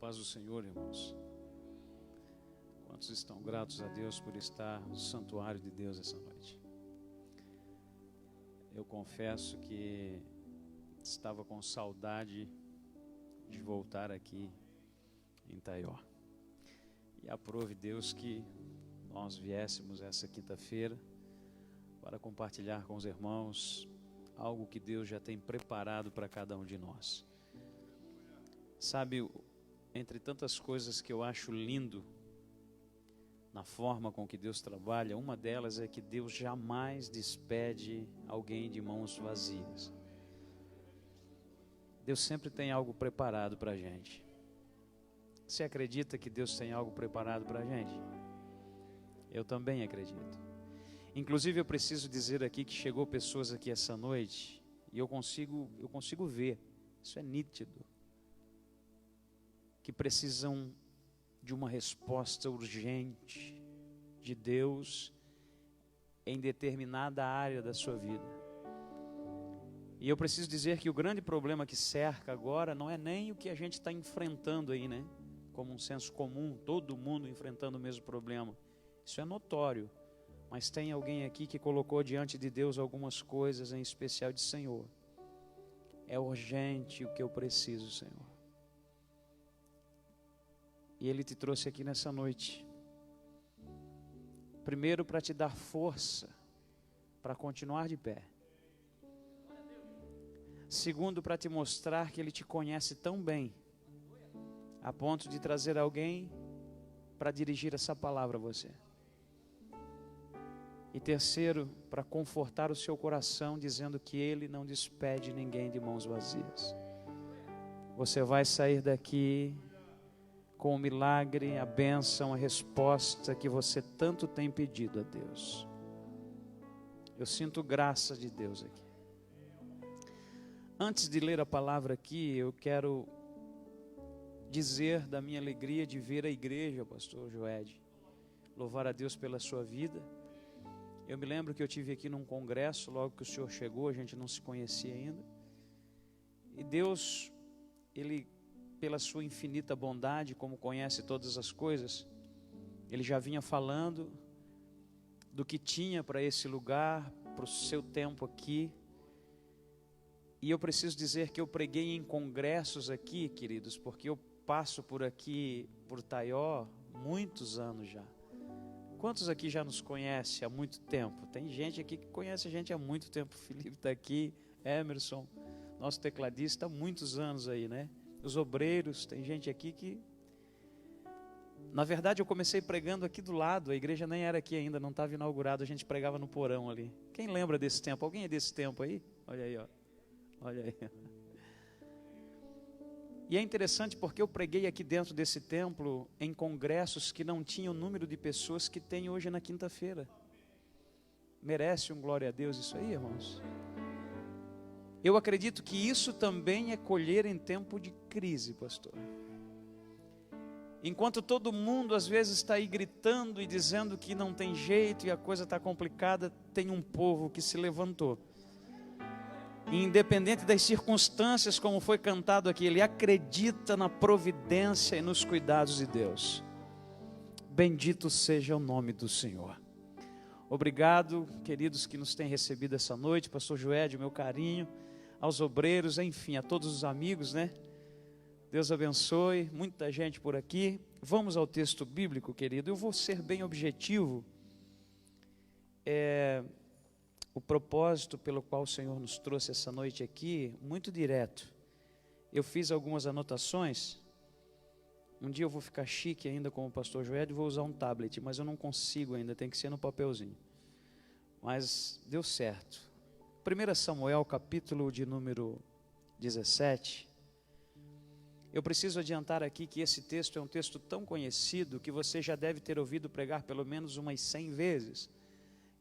paz do Senhor, irmãos. Quantos estão gratos a Deus por estar no santuário de Deus essa noite? Eu confesso que estava com saudade de voltar aqui em Taió. E aprove Deus que nós viéssemos essa quinta-feira para compartilhar com os irmãos algo que Deus já tem preparado para cada um de nós. Sabe, entre tantas coisas que eu acho lindo na forma com que Deus trabalha, uma delas é que Deus jamais despede alguém de mãos vazias. Deus sempre tem algo preparado para a gente. Você acredita que Deus tem algo preparado para a gente? Eu também acredito. Inclusive eu preciso dizer aqui que chegou pessoas aqui essa noite e eu consigo ver, isso é nítido, que precisam de uma resposta urgente de Deus em determinada área da sua vida. E eu preciso dizer que o grande problema que cerca agora não é nem o que a gente está enfrentando aí, né? Como um senso comum, todo mundo enfrentando o mesmo problema. Isso é notório. Mas tem alguém aqui que colocou diante de Deus algumas coisas, em especial de Senhor. É urgente o que eu preciso, Senhor. E Ele te trouxe aqui nessa noite. Primeiro, para te dar força para continuar de pé. Segundo, para te mostrar que Ele te conhece tão bem, a ponto de trazer alguém para dirigir essa palavra a você. E terceiro, para confortar o seu coração, dizendo que Ele não despede ninguém de mãos vazias. Você vai sair daqui com o milagre, a bênção, a resposta que você tanto tem pedido a Deus. Eu sinto graça de Deus aqui. Antes de ler a palavra aqui, eu quero dizer da minha alegria de ver a igreja, pastor Joed. Louvar a Deus pela sua vida. Eu me lembro que eu tive aqui num congresso, logo que o senhor chegou, a gente não se conhecia ainda. E Deus, Ele, pela sua infinita bondade, como conhece todas as coisas, Ele já vinha falando do que tinha para esse lugar, para o seu tempo aqui. E eu preciso dizer que eu preguei em congressos aqui, queridos, porque eu passo por aqui, por Taió, muitos anos já. Quantos aqui já nos conhecem há muito tempo? Tem gente aqui que conhece a gente há muito tempo. O Felipe está aqui, Emerson, nosso tecladista, há muitos anos aí, né? Os obreiros, tem gente aqui que... Na verdade, eu comecei pregando aqui do lado, a igreja nem era aqui ainda, não estava inaugurada, a gente pregava no porão ali. Quem lembra desse tempo? Alguém é desse tempo aí? Olha aí, ó. Olha aí. E é interessante porque eu preguei aqui dentro desse templo em congressos que não tinham o número de pessoas que tem hoje na quinta-feira. Merece um glória a Deus isso aí, irmãos? Eu acredito que isso também é colher em tempo de crise, pastor. Enquanto todo mundo às vezes está aí gritando e dizendo que não tem jeito e a coisa está complicada, tem um povo que se levantou. Independente das circunstâncias, como foi cantado aqui, ele acredita na providência e nos cuidados de Deus. Bendito seja o nome do Senhor. Obrigado, queridos que nos têm recebido essa noite, pastor Joed, meu carinho, aos obreiros, enfim, a todos os amigos, né? Deus abençoe, muita gente por aqui. Vamos ao texto bíblico, querido. Eu vou ser bem objetivo. O propósito pelo qual o Senhor nos trouxe essa noite aqui, muito direto. Eu fiz algumas anotações. Um dia eu vou ficar chique ainda como o pastor Joed e vou usar um tablet, mas eu não consigo ainda, tem que ser no papelzinho. Mas deu certo. 1 Samuel, capítulo de número 17. Eu preciso adiantar aqui que esse texto é um texto tão conhecido que você já deve ter ouvido pregar pelo menos umas 100 vezes.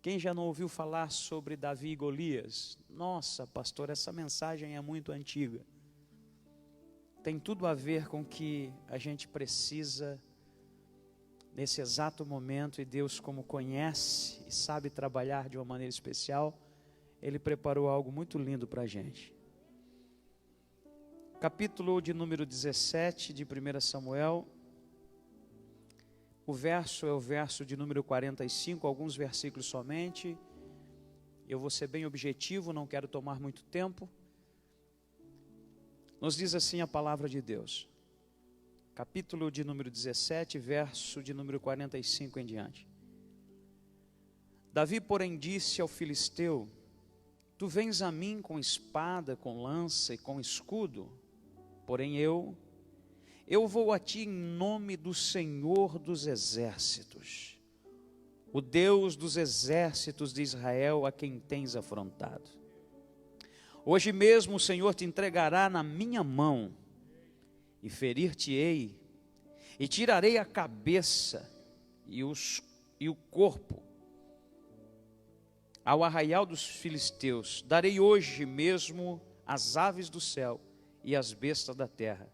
Quem já não ouviu falar sobre Davi e Golias? Nossa, pastor, essa mensagem é muito antiga. Tem tudo a ver com o que a gente precisa nesse exato momento, e Deus, como conhece e sabe trabalhar de uma maneira especial, Ele preparou algo muito lindo para a gente. capítulo de número 17 de 1 Samuel. O verso é o verso de número 45, alguns versículos somente. Eu vou ser bem objetivo, não quero tomar muito tempo. Nos diz assim a palavra de Deus. Capítulo de número 17, verso de número 45 em diante. Davi, porém, disse ao filisteu: Tu vens a mim com espada, com lança e com escudo, porém eu vou a ti em nome do Senhor dos exércitos, o Deus dos exércitos de Israel, a quem tens afrontado. Hoje mesmo o Senhor te entregará na minha mão, e ferir-te-ei, e tirarei a cabeça e o corpo ao arraial dos filisteus. Darei hoje mesmo as aves do céu e as bestas da terra,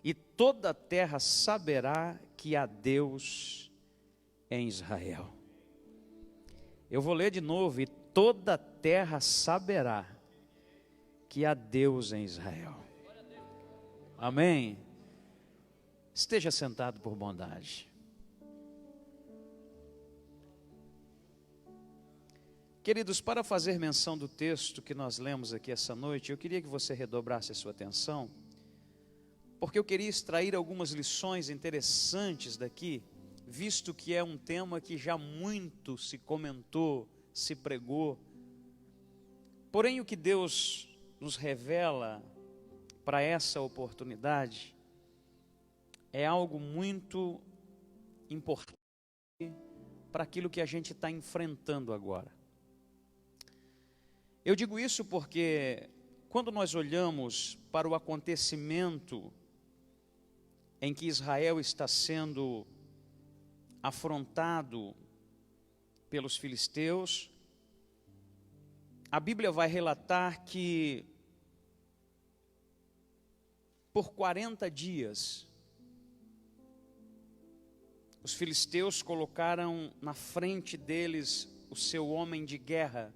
e toda a terra saberá que há Deus em Israel. Eu vou ler de novo: e toda a terra saberá que há Deus em Israel. Amém? Esteja sentado por bondade. Queridos, para fazer menção do texto que nós lemos aqui essa noite, eu queria que você redobrasse a sua atenção, porque eu queria extrair algumas lições interessantes daqui, visto que é um tema que já muito se comentou, se pregou. Porém, o que Deus nos revela para essa oportunidade é algo muito importante para aquilo que a gente está enfrentando agora. Eu digo isso porque quando nós olhamos para o acontecimento em que Israel está sendo afrontado pelos filisteus, a Bíblia vai relatar que por 40 dias os filisteus colocaram na frente deles o seu homem de guerra,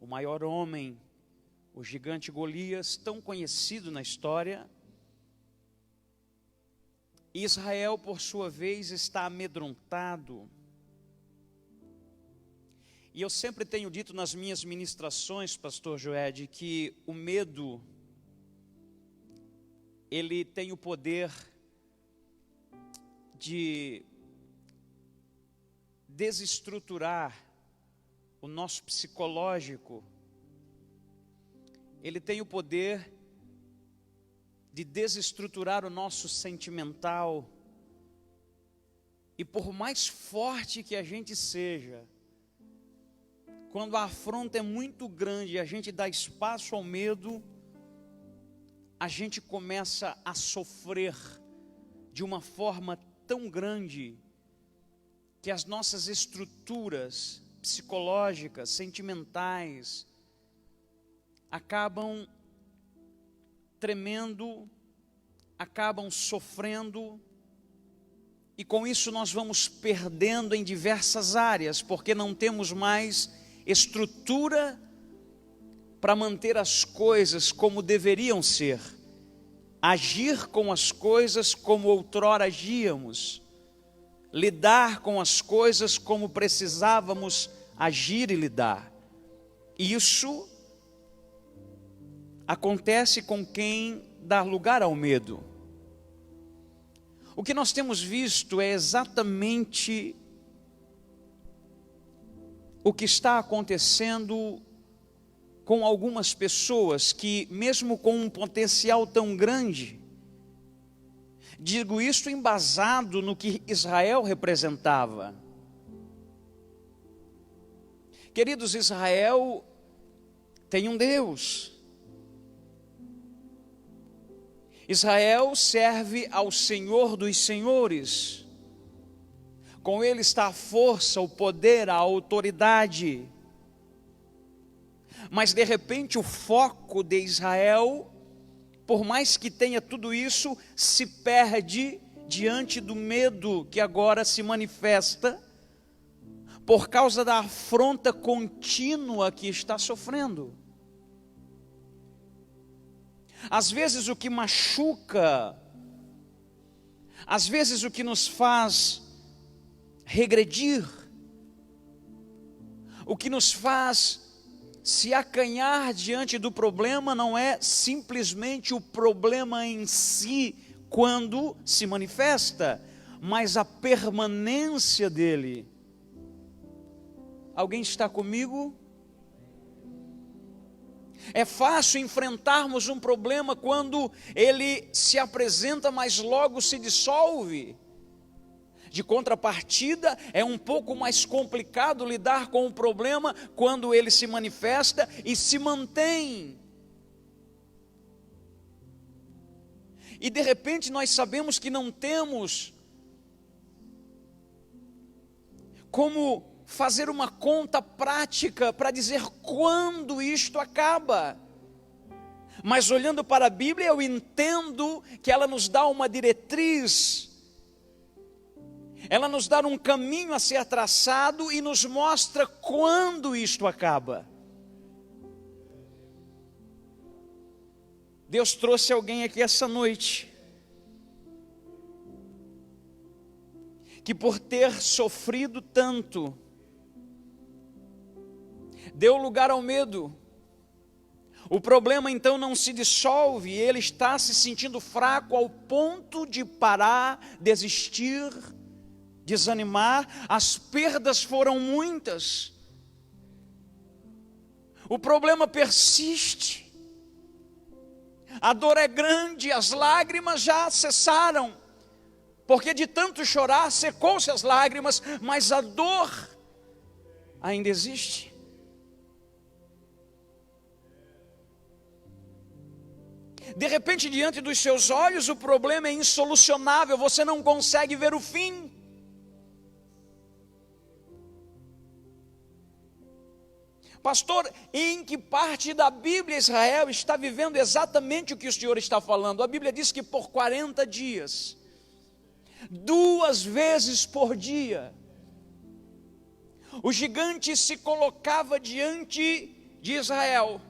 o maior homem, o gigante Golias, tão conhecido na história. Israel, por sua vez, está amedrontado. E eu sempre tenho dito nas minhas ministrações, pastor Joed, que o medo, ele tem o poder de desestruturar o nosso psicológico. Ele tem o poder de desestruturar o nosso sentimental. E por mais forte que a gente seja, quando a afronta é muito grande e a gente dá espaço ao medo, a gente começa a sofrer de uma forma tão grande que as nossas estruturas psicológicas, sentimentais, acabam tremendo, acabam sofrendo, e com isso nós vamos perdendo em diversas áreas, porque não temos mais estrutura para manter as coisas como deveriam ser, agir com as coisas como outrora agíamos, lidar com as coisas como precisávamos agir e lidar. Isso acontece com quem dá lugar ao medo. O que nós temos visto é exatamente o que está acontecendo com algumas pessoas que, mesmo com um potencial tão grande, digo isso embasado no que Israel representava. Queridos, Israel tem um Deus. Israel serve ao Senhor dos senhores. Com ele está a força, o poder, a autoridade. Mas de repente o foco de Israel, por mais que tenha tudo isso, se perde diante do medo que agora se manifesta por causa da afronta contínua que está sofrendo. Às vezes o que machuca, às vezes o que nos faz regredir, o que nos faz se acanhar diante do problema não é simplesmente o problema em si quando se manifesta, mas a permanência dele. Alguém está comigo? É fácil enfrentarmos um problema quando ele se apresenta, mas logo se dissolve. De contrapartida, é um pouco mais complicado lidar com o problema quando ele se manifesta e se mantém. E de repente nós sabemos que não temos como fazer uma conta prática para dizer quando isto acaba. Mas olhando para a Bíblia, eu entendo que ela nos dá uma diretriz, ela nos dá um caminho a ser traçado e nos mostra quando isto acaba. Deus trouxe alguém aqui essa noite que por ter sofrido tanto, deu lugar ao medo. O problema então não se dissolve, ele está se sentindo fraco ao ponto de parar, desistir, desanimar. As perdas foram muitas. O problema persiste. A dor é grande, as lágrimas já cessaram, porque de tanto chorar secou-se as lágrimas, mas a dor ainda existe. De repente, diante dos seus olhos, o problema é insolucionável, você não consegue ver o fim. Pastor, em que parte da Bíblia Israel está vivendo exatamente o que o senhor está falando? A Bíblia diz que por 40 dias, 2 vezes por dia, o gigante se colocava diante de Israel,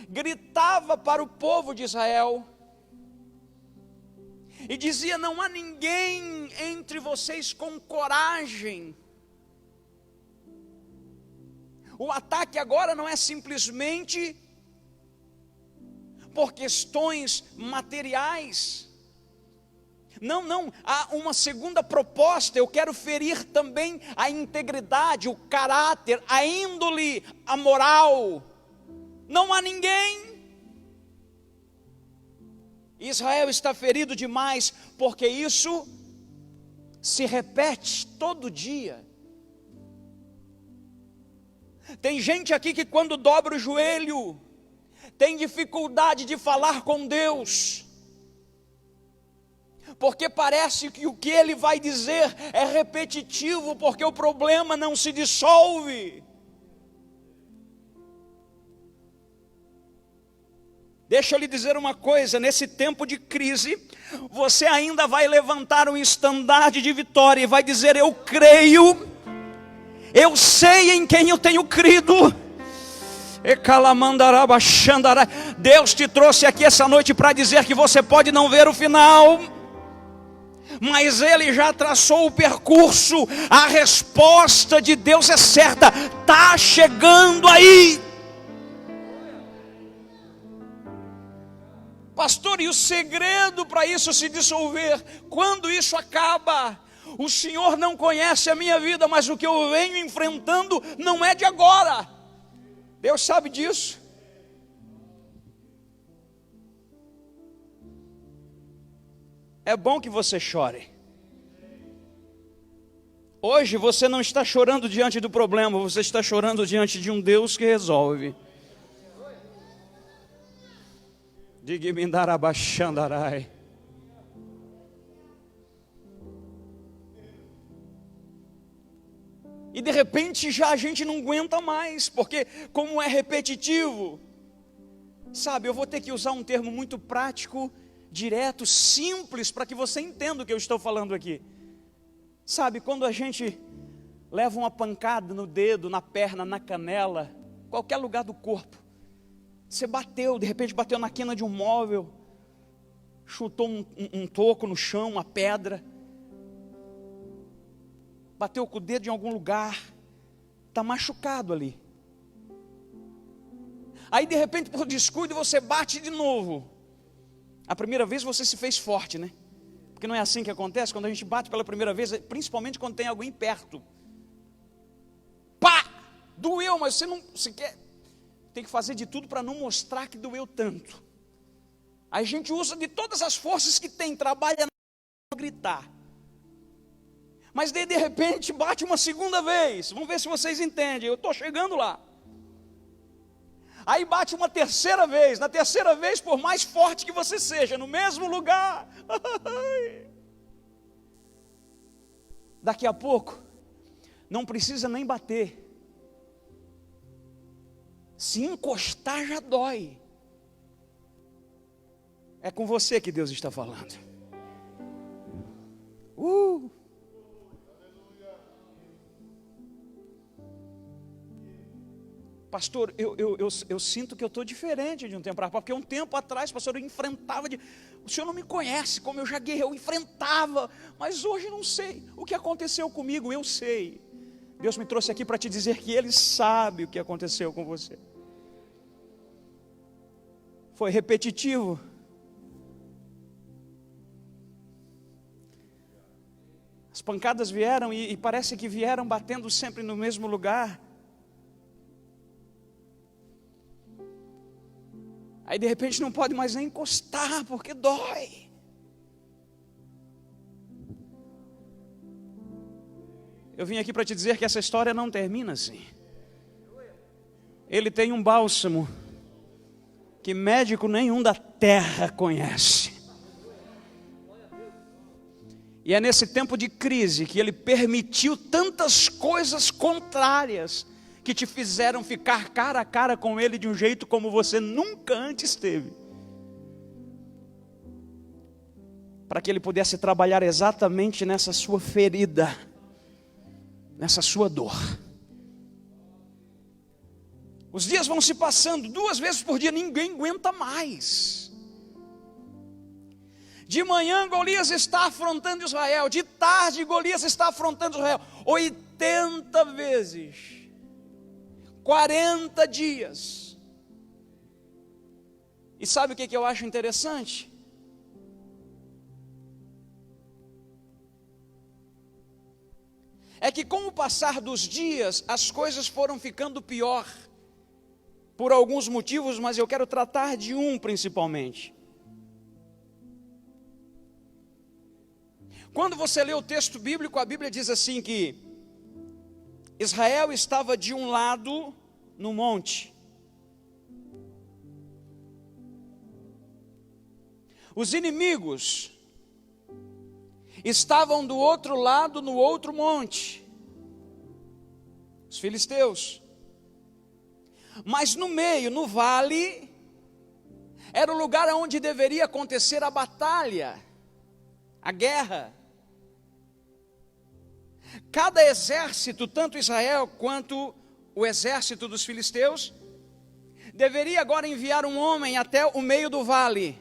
gritava para o povo de Israel e dizia: não há ninguém entre vocês com coragem. O ataque agora não é simplesmente por questões materiais. Não, há uma segunda proposta. Eu quero ferir também a integridade, o caráter, a índole, a moral. Não há ninguém. Israel está ferido demais, porque isso se repete todo dia. Tem gente aqui que quando dobra o joelho, tem dificuldade de falar com Deus, porque parece que o que ele vai dizer é repetitivo, porque o problema não se dissolve. Deixa eu lhe dizer uma coisa, nesse tempo de crise, você ainda vai levantar um estandarte de vitória e vai dizer: eu creio, eu sei em quem eu tenho crido. Deus te trouxe aqui essa noite para dizer que você pode não ver o final, mas Ele já traçou o percurso. A resposta de Deus é certa, está chegando aí. Pastor, e o segredo para isso se dissolver? Quando isso acaba? O Senhor não conhece a minha vida, mas o que eu venho enfrentando não é de agora. Deus sabe disso. É bom que você chore. Hoje você não está chorando diante do problema, você está chorando diante de um Deus que resolve. Digimindarabaxandarai. E de repente já a gente não aguenta mais, porque como é repetitivo, sabe, eu vou ter que usar um termo muito prático, direto, simples, para que você entenda o que eu estou falando aqui. Sabe, quando a gente leva uma pancada no dedo, na perna, na canela, qualquer lugar do corpo, Você bateu, de repente bateu na quina de um móvel, chutou um toco no chão, uma pedra, bateu com o dedo em algum lugar, está machucado ali. Aí de repente por descuido você bate de novo. A primeira vez você se fez forte, né? Porque não é assim que acontece, quando a gente bate pela primeira vez, principalmente quando tem alguém perto. Pá! Doeu, mas você quer... Tem que fazer de tudo para não mostrar que doeu tanto. A gente usa de todas as forças que tem, trabalha para gritar. Mas daí de repente bate uma segunda vez. Vamos ver se vocês entendem, eu estou chegando lá. Aí bate uma terceira vez. Na terceira vez, por mais forte que você seja, no mesmo lugar. Daqui a pouco, não precisa nem bater. Se encostar já dói. É com você que Deus está falando. Pastor, eu sinto que eu estou diferente de um tempo para cá, porque um tempo atrás, pastor, eu enfrentava, o senhor não me conhece, como eu já guerrei, eu enfrentava, mas hoje não sei o que aconteceu comigo, eu sei. Deus me trouxe aqui para te dizer que Ele sabe o que aconteceu com você. Foi repetitivo. As pancadas vieram e parece que vieram batendo sempre no mesmo lugar. Aí de repente não pode mais nem encostar, porque dói. Eu vim aqui para te dizer que essa história não termina assim. Ele tem um bálsamo que médico nenhum da terra conhece. E é nesse tempo de crise que Ele permitiu tantas coisas contrárias que te fizeram ficar cara a cara com Ele de um jeito como você nunca antes teve. Para que Ele pudesse trabalhar exatamente nessa sua ferida, nessa sua dor. Os dias vão se passando, 2 vezes por dia, ninguém aguenta mais. De manhã Golias está afrontando Israel, de tarde Golias está afrontando Israel, 80 vezes, 40 dias. E sabe o que eu acho interessante? É que com o passar dos dias, as coisas foram ficando pior, por alguns motivos, mas eu quero tratar de um principalmente. Quando você lê o texto bíblico, a Bíblia diz assim que Israel estava de um lado no monte. Os inimigos estavam do outro lado no outro monte. Os filisteus. Mas no meio, no vale, era o lugar onde deveria acontecer a batalha, a guerra. Cada exército, tanto Israel quanto o exército dos filisteus, deveria agora enviar um homem até o meio do vale,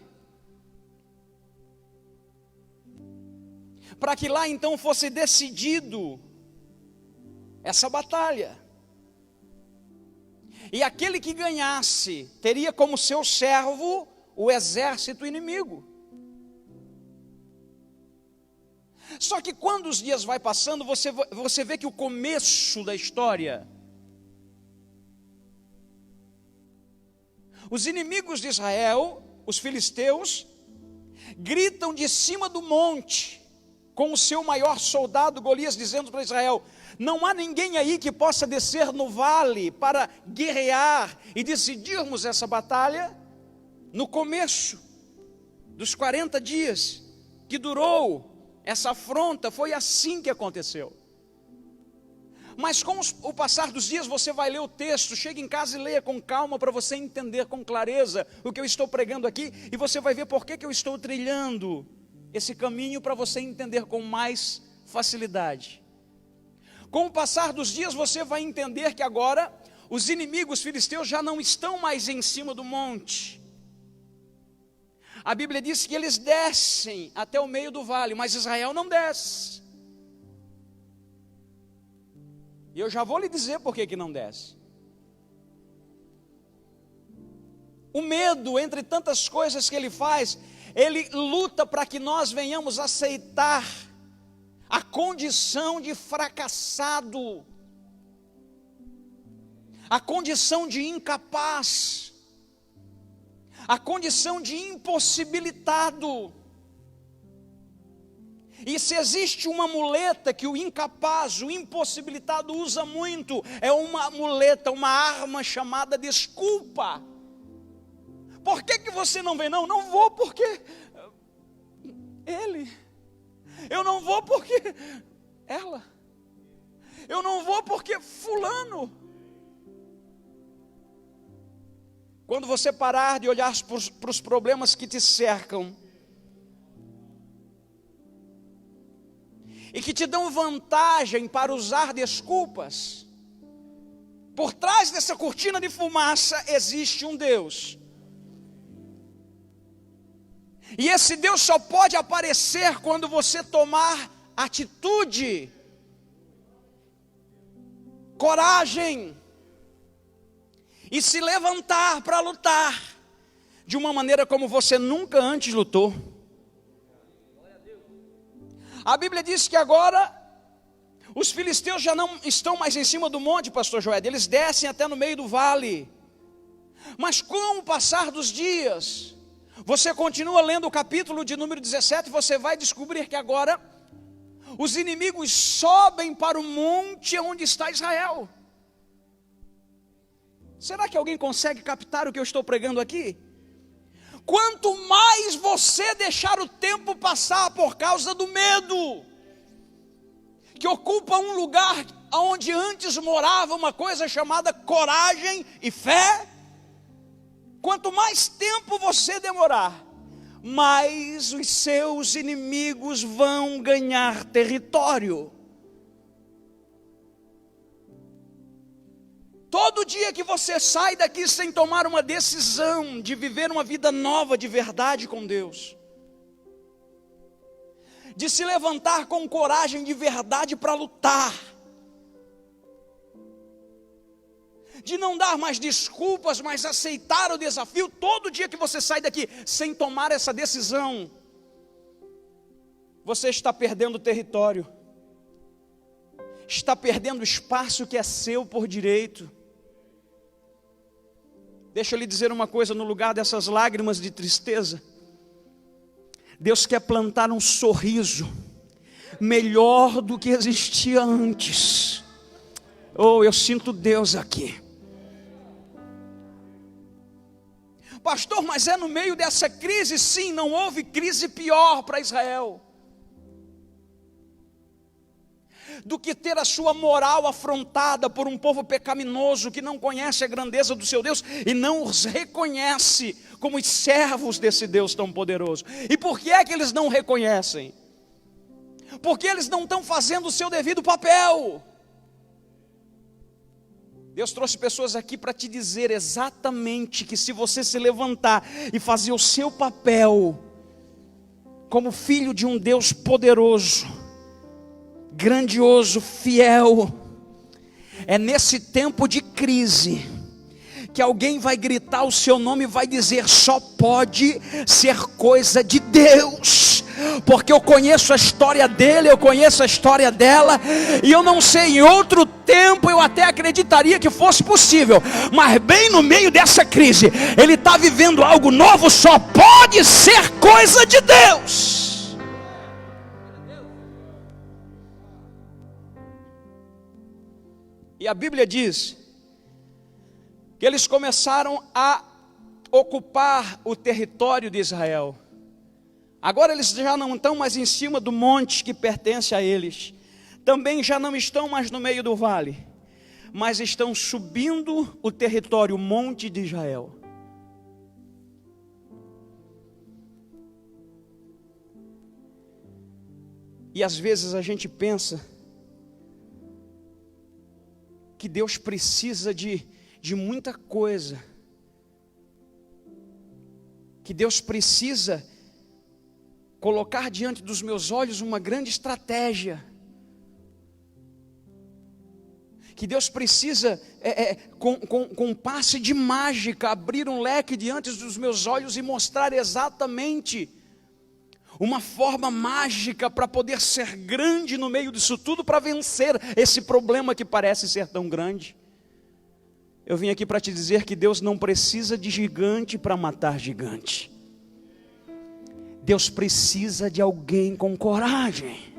para que lá então fosse decidido essa batalha. E aquele que ganhasse teria como seu servo o exército inimigo. Só que quando os dias vai passando, você vê que o começo da história, os inimigos de Israel, os filisteus, gritam de cima do monte, com o seu maior soldado Golias, dizendo para Israel: não há ninguém aí que possa descer no vale para guerrear e decidirmos essa batalha. No começo dos 40 dias que durou essa afronta, foi assim que aconteceu. Mas com o passar dos dias, você vai ler o texto, chega em casa e leia com calma, para você entender com clareza o que eu estou pregando aqui, e você vai ver por que eu estou trilhando esse caminho, para você entender com mais facilidade. Com o passar dos dias, você vai entender que agora os inimigos filisteus já não estão mais em cima do monte. A Bíblia diz que eles descem até o meio do vale, mas Israel não desce. E eu já vou lhe dizer por que não desce. O medo, entre tantas coisas que ele faz, ele luta para que nós venhamos aceitar a condição de fracassado, a condição de incapaz, a condição de impossibilitado. E se existe uma muleta que o incapaz, o impossibilitado usa muito, é uma muleta, uma arma chamada desculpa. Por que você não vem? Não vou porque ele. Eu não vou porque ela. Eu não vou porque fulano. Quando você parar de olhar para os problemas que te cercam e que te dão vantagem para usar desculpas, por trás dessa cortina de fumaça existe um Deus. E esse Deus só pode aparecer quando você tomar atitude, coragem, e se levantar para lutar de uma maneira como você nunca antes lutou. A Bíblia diz que agora os filisteus já não estão mais em cima do monte, pastor Joed, eles descem até no meio do vale. Mas com o passar dos dias, você continua lendo o capítulo de número 17, você vai descobrir que agora os inimigos sobem para o monte onde está Israel. Será que alguém consegue captar o que eu estou pregando aqui? Quanto mais você deixar o tempo passar por causa do medo, que ocupa um lugar onde antes morava uma coisa chamada coragem e fé, quanto mais tempo você demorar, mais os seus inimigos vão ganhar território. Todo dia que você sai daqui sem tomar uma decisão de viver uma vida nova de verdade com Deus, de se levantar com coragem de verdade para lutar, de não dar mais desculpas, mas aceitar o desafio, todo dia que você sai daqui sem tomar essa decisão, você está perdendo território, está perdendo espaço que é seu por direito. Deixa eu lhe dizer uma coisa, no lugar dessas lágrimas de tristeza, Deus quer plantar um sorriso melhor do que existia antes. Oh, eu sinto Deus aqui. Pastor, mas é no meio dessa crise? Sim, não houve crise pior para Israel do que ter a sua moral afrontada por um povo pecaminoso que não conhece a grandeza do seu Deus e não os reconhece como os servos desse Deus tão poderoso. E por que é que eles não reconhecem? Porque eles não estão fazendo o seu devido papel. Deus trouxe pessoas aqui para te dizer exatamente que se você se levantar e fazer o seu papel como filho de um Deus poderoso, grandioso, fiel, é nesse tempo de crise que alguém vai gritar o seu nome e vai dizer: só pode ser coisa de Deus, porque eu conheço a história dele, eu conheço a história dela, e eu não sei, em outro tempo eu até acreditaria que fosse possível, mas bem no meio dessa crise, ele está vivendo algo novo. Só pode ser coisa de Deus. E a Bíblia diz que eles começaram a ocupar o território de Israel. Agora eles já não estão mais em cima do monte que pertence a eles. Também já não estão mais no meio do vale, mas estão subindo o território, o monte de Israel. E às vezes a gente pensa que Deus precisa de de muita coisa que Deus precisa colocar diante dos meus olhos uma grande estratégia. Que Deus precisa, com um passe de mágica, abrir um leque diante dos meus olhos e mostrar exatamente uma forma mágica para poder ser grande no meio disso tudo, para vencer esse problema que parece ser tão grande. Eu vim aqui para te dizer que Deus não precisa de gigante para matar gigante. Deus precisa de alguém com coragem.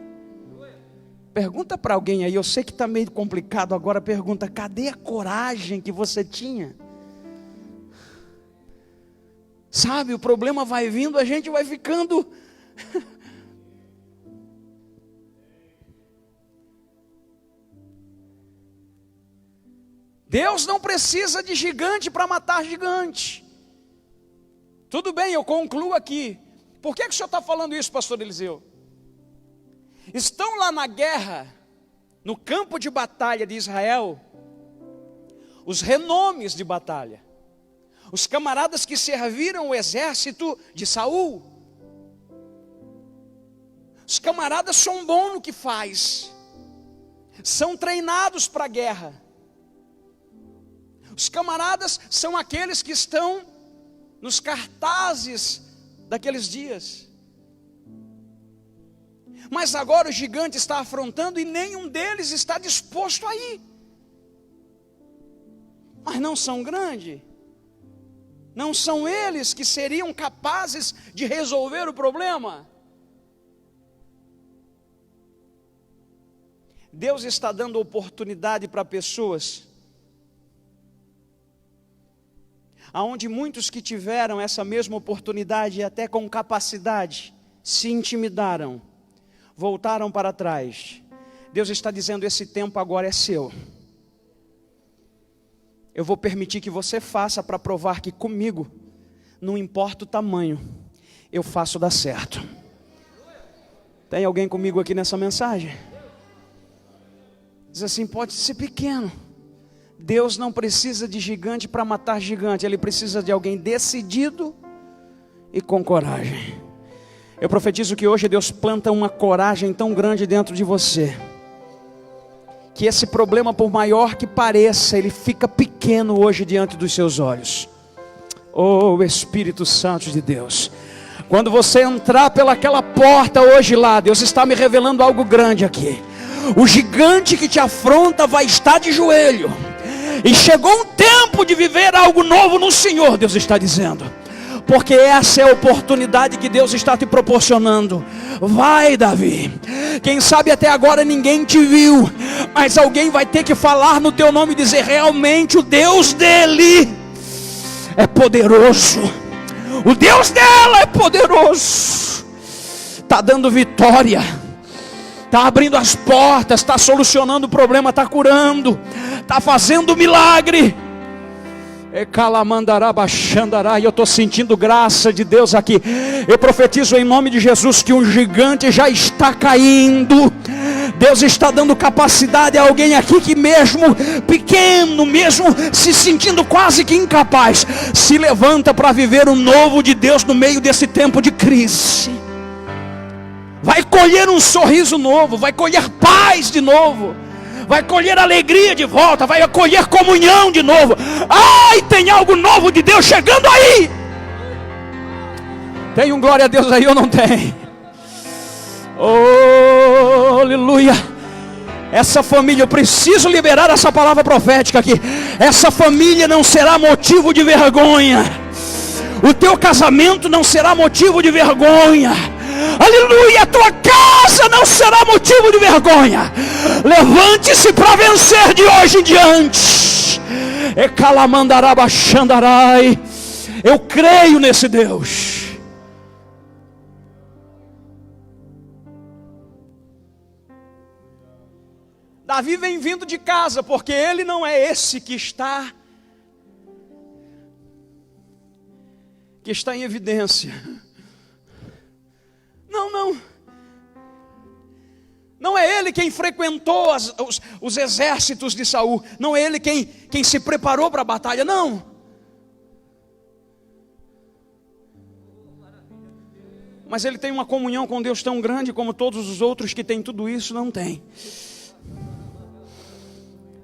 Pergunta para alguém aí, eu sei que está meio complicado agora, pergunta, cadê a coragem que você tinha? Sabe, o problema vai vindo, a gente vai ficando... Deus não precisa de gigante para matar gigante. Tudo bem, eu concluo aqui. Por que o senhor está falando isso, pastor Eliseu? Estão lá na guerra, no campo de batalha de Israel, os renomes de batalha, os camaradas que serviram o exército de Saul. Os camaradas são bons no que faz, são treinados para a guerra. Os camaradas são aqueles que estão nos cartazes daqueles dias. Mas agora o gigante está afrontando e nenhum deles está disposto a ir. Mas não são grandes. Não são eles que seriam capazes de resolver o problema. Deus está dando oportunidade para pessoas aonde muitos que tiveram essa mesma oportunidade, até com capacidade, se intimidaram, voltaram para trás. Deus está dizendo, esse tempo agora é seu. Eu vou permitir que você faça para provar que comigo, não importa o tamanho, eu faço dar certo. Tem alguém comigo aqui nessa mensagem? Diz assim, pode ser pequeno. Deus não precisa de gigante para matar gigante. Ele precisa de alguém decidido e com coragem. Eu profetizo que hoje Deus planta uma coragem tão grande dentro de você, que esse problema, por maior que pareça, ele fica pequeno hoje diante dos seus olhos. Oh Espírito Santo de Deus, quando você entrar pelaquela porta hoje lá, Deus está me revelando algo grande aqui. O gigante que te afronta vai estar de joelho. E chegou um tempo de viver algo novo no Senhor, Deus está dizendo. Porque essa é a oportunidade que Deus está te proporcionando. Vai, Davi. Quem sabe até agora ninguém te viu, mas alguém vai ter que falar no teu nome e dizer, realmente o Deus dele é poderoso. O Deus dela é poderoso. Está dando vitória, está abrindo as portas, está solucionando o problema, está curando, está fazendo milagre. E eu estou sentindo graça de Deus aqui. Eu profetizo em nome de Jesus que um gigante já está caindo. Deus está dando capacidade a alguém aqui que mesmo pequeno, mesmo se sentindo quase que incapaz, se levanta para viver o novo de Deus no meio desse tempo de crise. Vai colher um sorriso novo, vai colher paz de novo, vai colher alegria de volta, vai colher comunhão de novo. Ai, tem algo novo de Deus chegando aí. Tem um glória a Deus aí ou não tem? Oh, aleluia. Essa família, eu preciso liberar essa palavra profética aqui. Essa família não será motivo de vergonha. O teu casamento não será motivo de vergonha. Aleluia, a tua casa não será motivo de vergonha. Levante-se para vencer de hoje em diante. Eu creio nesse Deus. Davi vem vindo de casa, porque ele não é esse que está em evidência. Não é ele ele quem frequentou os exércitos de Saul, não é ele quem se preparou para a batalha, não. Mas ele tem uma comunhão com Deus tão grande como todos os outros que têm tudo isso não têm.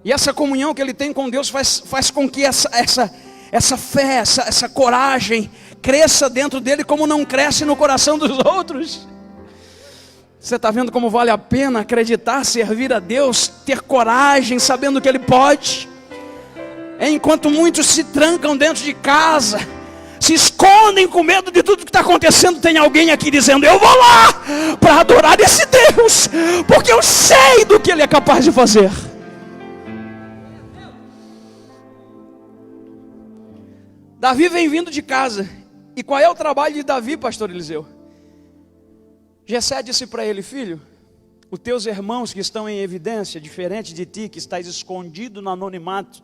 E essa comunhão que ele tem com Deus faz com que essa fé, essa coragem cresça dentro dele como não cresce no coração dos outros. Você está vendo como vale a pena acreditar, servir a Deus, ter coragem, sabendo que Ele pode? Enquanto muitos se trancam dentro de casa, se escondem com medo de tudo que está acontecendo, tem alguém aqui dizendo: eu vou lá para adorar esse Deus, porque eu sei do que Ele é capaz de fazer. Davi vem vindo de casa. E qual é o trabalho de Davi, pastor Eliseu? Jessé disse para ele: filho, os teus irmãos que estão em evidência, diferente de ti, que estás escondido no anonimato,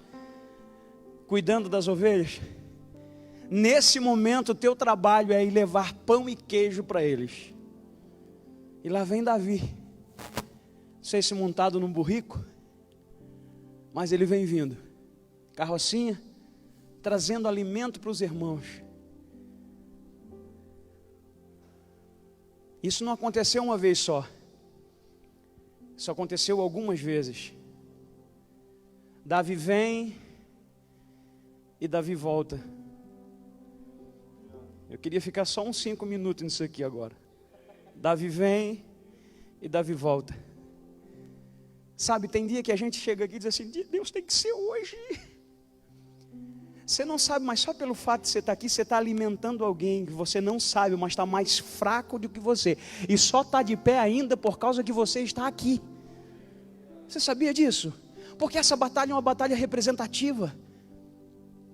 cuidando das ovelhas, nesse momento o teu trabalho é ir levar pão e queijo para eles. E lá vem Davi, não sei se montado num burrico, mas ele vem vindo, carrocinha, trazendo alimento para os irmãos. Isso não aconteceu uma vez só. Isso aconteceu algumas vezes. Davi vem e Davi volta. Eu queria ficar só uns 5 minutos nisso aqui agora. Davi vem e Davi volta. Sabe, tem dia que a gente chega aqui e diz assim: Deus, tem que ser hoje. Você não sabe, mas só pelo fato de você estar aqui, você está alimentando alguém que você não sabe, mas está mais fraco do que você. E só está de pé ainda por causa que você está aqui. Você sabia disso? Porque essa batalha é uma batalha representativa.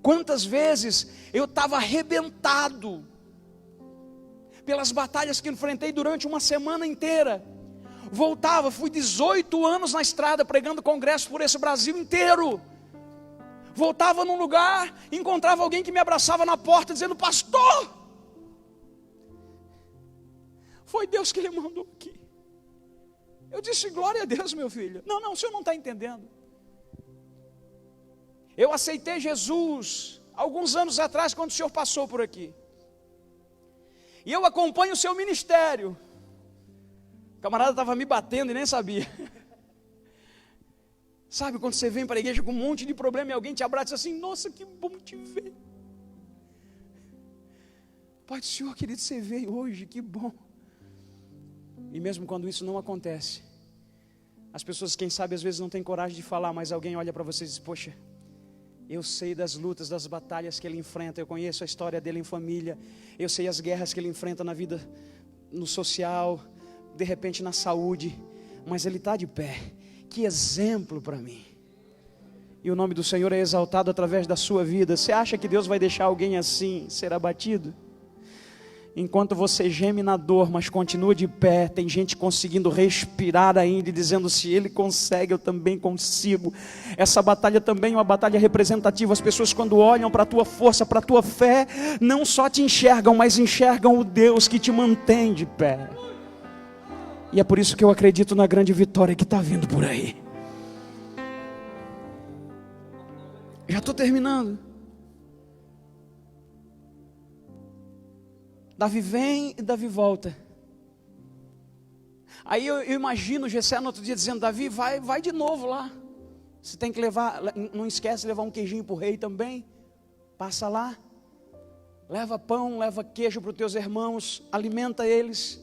Quantas vezes eu estava arrebentado pelas batalhas que enfrentei durante uma semana inteira. Voltava, fui 18 anos na estrada pregando congresso por esse Brasil inteiro. Voltava num lugar, encontrava alguém que me abraçava na porta dizendo: pastor, foi Deus que lhe mandou aqui. Eu disse: glória a Deus, meu filho. Não, o senhor não está entendendo. Eu aceitei Jesus alguns anos atrás, quando o senhor passou por aqui. E eu acompanho o seu ministério. O camarada estava me batendo e nem sabia. Sabe quando você vem para a igreja com um monte de problema e alguém te abraça assim: nossa, que bom te ver. Pai do Senhor, querido, você veio hoje, que bom. E mesmo quando isso não acontece, as pessoas, quem sabe, às vezes não têm coragem de falar, mas alguém olha para você e diz: poxa, eu sei das lutas, das batalhas que ele enfrenta, eu conheço a história dele em família, eu sei as guerras que ele enfrenta na vida, no social, de repente na saúde, mas ele está de pé. Que exemplo para mim. E o nome do Senhor é exaltado através da sua vida. Você acha que Deus vai deixar alguém assim ser abatido? Enquanto você geme na dor, mas continua de pé, tem gente conseguindo respirar ainda e dizendo: se ele consegue, eu também consigo. Essa batalha também é uma batalha representativa. As pessoas, quando olham para a tua força, para a tua fé, não só te enxergam, mas enxergam o Deus que te mantém de pé. E é por isso que eu acredito na grande vitória que está vindo por aí. Já estou terminando. Davi vem e Davi volta. Aí eu imagino Jessé no outro dia dizendo: Davi, vai de novo lá. Você tem que levar, não esquece de levar um queijinho para o rei também. Passa lá. Leva pão, leva queijo para os teus irmãos, alimenta eles.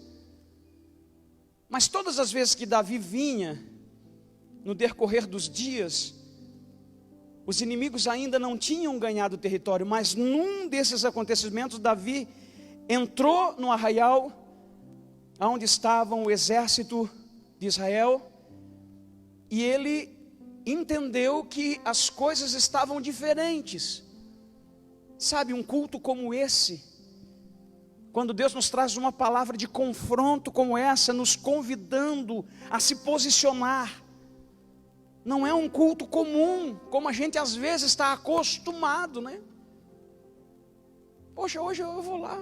Mas todas as vezes que Davi vinha, no decorrer dos dias, os inimigos ainda não tinham ganhado o território, mas num desses acontecimentos, Davi entrou no arraial, onde estavam o exército de Israel, e ele entendeu que as coisas estavam diferentes. Sabe, um culto como esse, quando Deus nos traz uma palavra de confronto como essa, nos convidando a se posicionar, não é um culto comum, como a gente às vezes está acostumado, né? Poxa, hoje eu vou lá,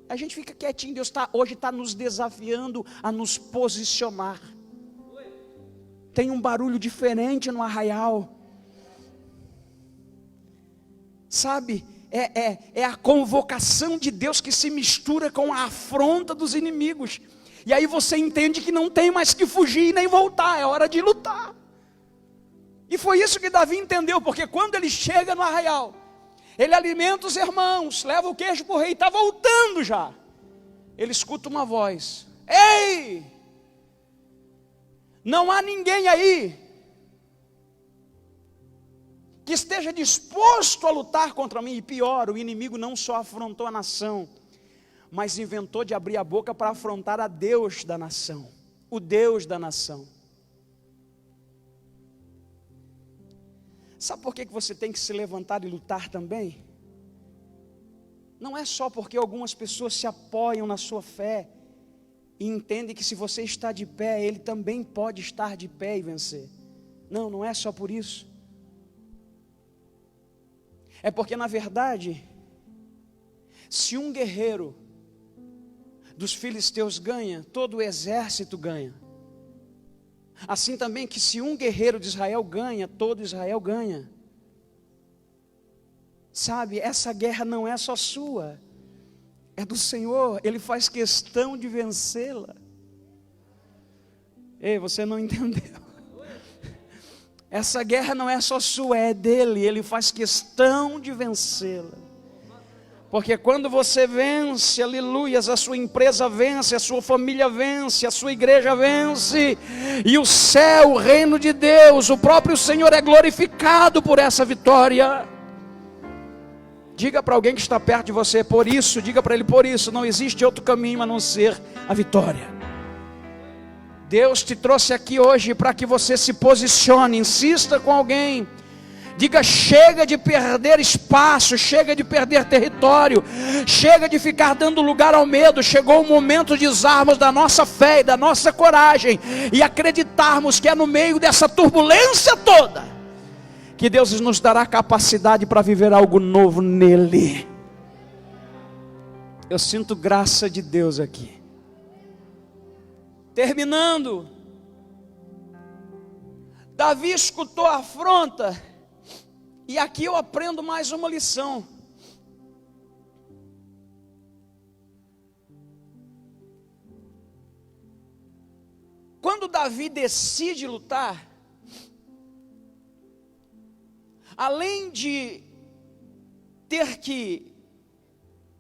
a gente fica quietinho. Deus hoje está nos desafiando a nos posicionar. tem um barulho diferente no arraial. Sabe, é a convocação de Deus que se mistura com a afronta dos inimigos. E aí você entende que não tem mais que fugir e nem voltar, é hora de lutar. E foi isso que Davi entendeu, porque quando ele chega no arraial, ele alimenta os irmãos, leva o queijo para o rei, está voltando já. Ele escuta uma voz: ei, não há ninguém aí que esteja disposto a lutar contra mim. E pior, o inimigo não só afrontou a nação, mas inventou de abrir a boca para afrontar a Deus da nação, o Deus da nação. Sabe por que você tem que se levantar e lutar também? Não é só porque algumas pessoas se apoiam na sua fé e entendem que se você está de pé, ele também pode estar de pé e vencer. Não, não é só por isso. É porque, na verdade, se um guerreiro dos filisteus ganha, todo o exército ganha. Assim também que se um guerreiro de Israel ganha, todo Israel ganha. Sabe, essa guerra não é só sua, é do Senhor. Ele faz questão de vencê-la. Ei, você não entendeu? Essa guerra não é só sua, é dele. Ele faz questão de vencê-la. Porque quando você vence, aleluias, a sua empresa vence, a sua família vence, a sua igreja vence, e o céu, o reino de Deus, o próprio Senhor é glorificado por essa vitória. Diga para alguém que está perto de você, por isso, diga para ele, por isso, não existe outro caminho a não ser a vitória. Deus te trouxe aqui hoje para que você se posicione, insista com alguém. Diga: chega de perder espaço, chega de perder território, chega de ficar dando lugar ao medo. Chegou o momento de usarmos da nossa fé e da nossa coragem e acreditarmos que é no meio dessa turbulência toda que Deus nos dará capacidade para viver algo novo nele. Eu sinto graça de Deus aqui. Terminando, Davi escutou a afronta. E aqui eu aprendo mais uma lição. Quando Davi decide lutar, além de ter que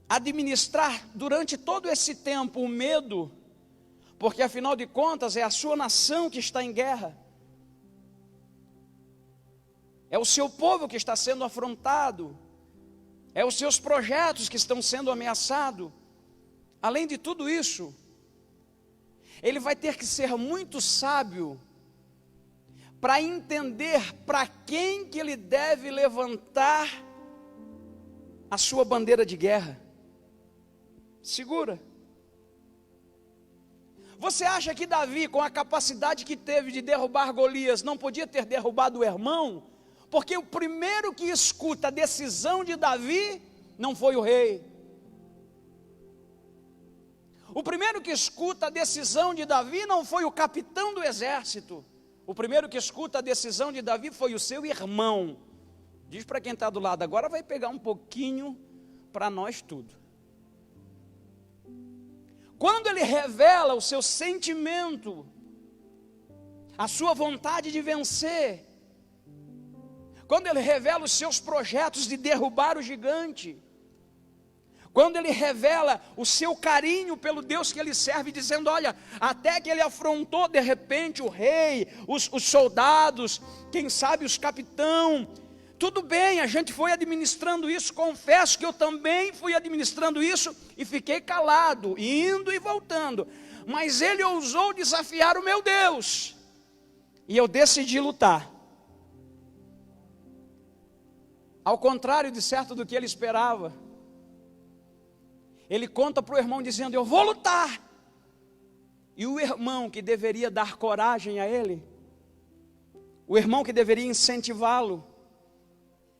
administrar durante todo esse tempo o medo, porque afinal de contas é a sua nação que está em guerra, é o seu povo que está sendo afrontado, é os seus projetos que estão sendo ameaçados. Além de tudo isso, ele vai ter que ser muito sábio para entender para quem que ele deve levantar a sua bandeira de guerra. Segura. Você acha que Davi, com a capacidade que teve de derrubar Golias, não podia ter derrubado o irmão? Porque o primeiro que escuta a decisão de Davi não foi o rei. O primeiro que escuta a decisão de Davi não foi o capitão do exército. O primeiro que escuta a decisão de Davi foi o seu irmão. Diz para quem está do lado: agora vai pegar um pouquinho para nós tudo. Quando ele revela o seu sentimento, a sua vontade de vencer, quando ele revela os seus projetos de derrubar o gigante, quando ele revela o seu carinho pelo Deus que ele serve, dizendo: olha, até que ele afrontou de repente o rei, os soldados, quem sabe os capitães, tudo bem, a gente foi administrando isso, confesso que eu também fui administrando isso e fiquei calado, indo e voltando, mas ele ousou desafiar o meu Deus, e eu decidi lutar. Ao contrário de certo do que ele esperava, ele conta para o irmão dizendo: eu vou lutar. E o irmão que deveria dar coragem a ele, o irmão que deveria incentivá-lo,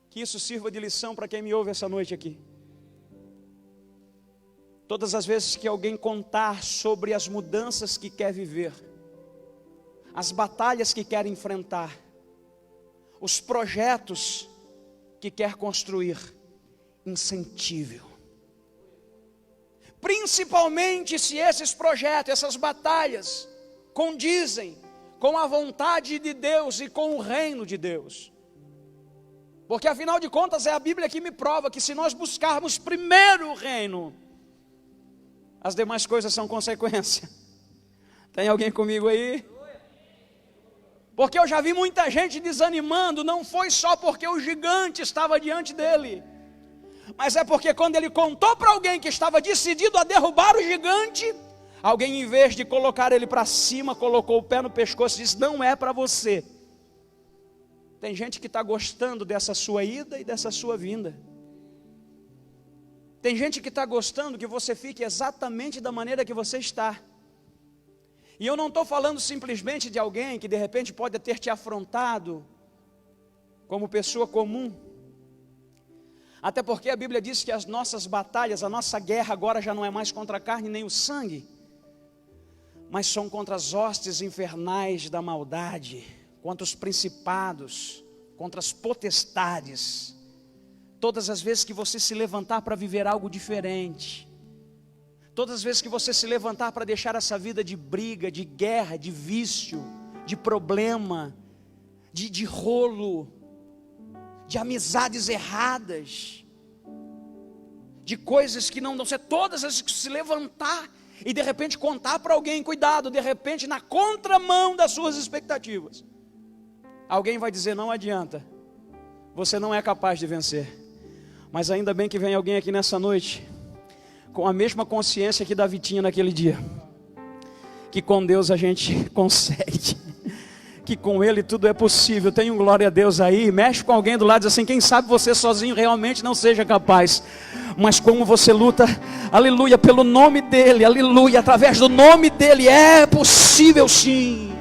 que isso sirva de lição para quem me ouve essa noite aqui. Todas as vezes que alguém contar sobre as mudanças que quer viver, as batalhas que quer enfrentar, os projetos que quer construir, incentive-o. Principalmente se esses projetos, essas batalhas, condizem com a vontade de Deus e com o reino de Deus. Porque afinal de contas é a Bíblia que me prova que se nós buscarmos primeiro o reino, as demais coisas são consequência. Tem alguém comigo aí? Porque eu já vi muita gente desanimando, não foi só porque o gigante estava diante dele, mas é porque quando ele contou para alguém que estava decidido a derrubar o gigante, alguém, em vez de colocar ele para cima, colocou o pé no pescoço e disse: não é para você. Tem gente que está gostando dessa sua ida e dessa sua vinda. Tem gente que está gostando que você fique exatamente da maneira que você está. E eu não estou falando simplesmente de alguém que de repente pode ter te afrontado como pessoa comum. Até porque a Bíblia diz que as nossas batalhas, a nossa guerra agora já não é mais contra a carne nem o sangue, mas são contra as hostes infernais da maldade, contra os principados, contra as potestades. Todas as vezes que você se levantar para viver algo diferente, todas as vezes que você se levantar para deixar essa vida de briga, de guerra, de vício, de problema, de rolo, de amizades erradas, de coisas que não dão certo, todas as vezes que se levantar e de repente contar para alguém, cuidado, de repente na contramão das suas expectativas, alguém vai dizer: não adianta, você não é capaz de vencer. Mas ainda bem que vem alguém aqui nessa noite com a mesma consciência que Davi tinha naquele dia, que com Deus a gente consegue, que com Ele tudo é possível. Tem um glória a Deus aí. Mexe com alguém do lado e diz assim: quem sabe você sozinho realmente não seja capaz, mas como você luta, aleluia, pelo nome dEle, aleluia, através do nome dEle, é possível sim.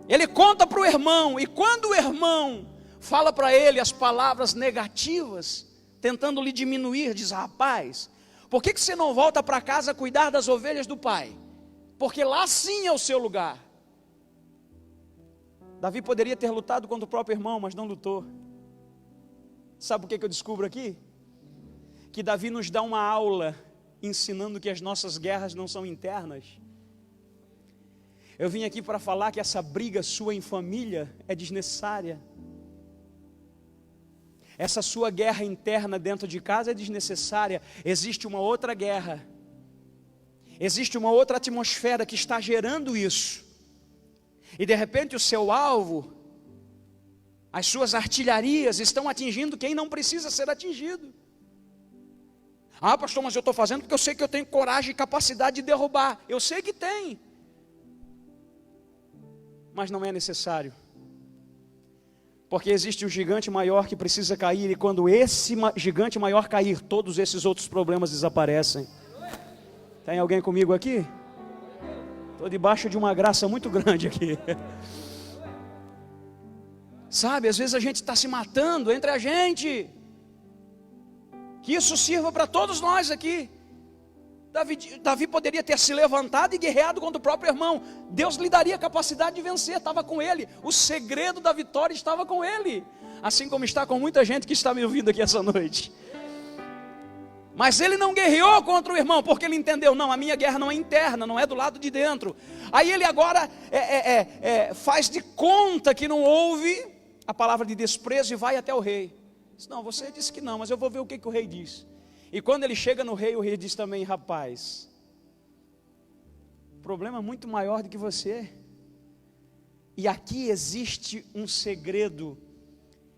Ele conta para o irmão, e quando o irmão fala para ele as palavras negativas, tentando lhe diminuir, diz: rapaz, por que você não volta para casa cuidar das ovelhas do pai? Porque lá sim é o seu lugar. Davi poderia ter lutado contra o próprio irmão, mas não lutou. Sabe por que eu descubro aqui? Que Davi nos dá uma aula ensinando que as nossas guerras não são internas. Eu vim aqui para falar que essa briga sua em família é desnecessária. Essa sua guerra interna dentro de casa é desnecessária. Existe uma outra guerra. Existe uma outra atmosfera que está gerando isso. E de repente o seu alvo, as suas artilharias estão atingindo quem não precisa ser atingido. Ah, pastor, mas eu estou fazendo porque eu sei que eu tenho coragem e capacidade de derrubar. Eu sei que tem. Mas não é necessário. Porque existe um gigante maior que precisa cair, e quando esse gigante maior cair, todos esses outros problemas desaparecem. Tem alguém comigo aqui? Estou debaixo de uma graça muito grande aqui. Sabe, às vezes a gente está se matando entre a gente. Que isso sirva para todos nós aqui. Davi poderia ter se levantado e guerreado contra o próprio irmão. Deus lhe daria a capacidade de vencer, estava com ele. O segredo da vitória estava com ele. Assim como está com muita gente que está me ouvindo aqui essa noite. Mas ele não guerreou contra o irmão, porque ele entendeu: não, a minha guerra não é interna, não é do lado de dentro. Aí ele agora faz de conta que não ouve a palavra de desprezo e vai até o rei. Diz: não, você disse que não, mas eu vou ver o que o rei diz. E quando ele chega no rei, o rei diz também: rapaz, o problema é muito maior do que você. E aqui existe um segredo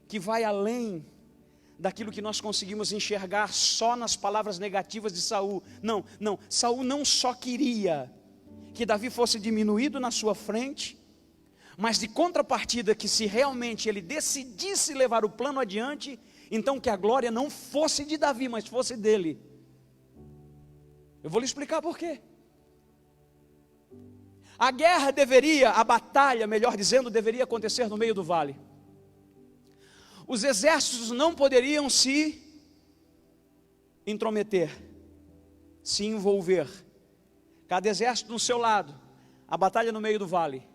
que vai além daquilo que nós conseguimos enxergar só nas palavras negativas de Saul. Não, Saul não só queria que Davi fosse diminuído na sua frente, mas de contrapartida, que se realmente ele decidisse levar o plano adiante, então que a glória não fosse de Davi, mas fosse dele. Eu vou lhe explicar por quê. A batalha, melhor dizendo, deveria acontecer no meio do vale. Os exércitos não poderiam se intrometer, se envolver, cada exército no seu lado, a batalha no meio do vale.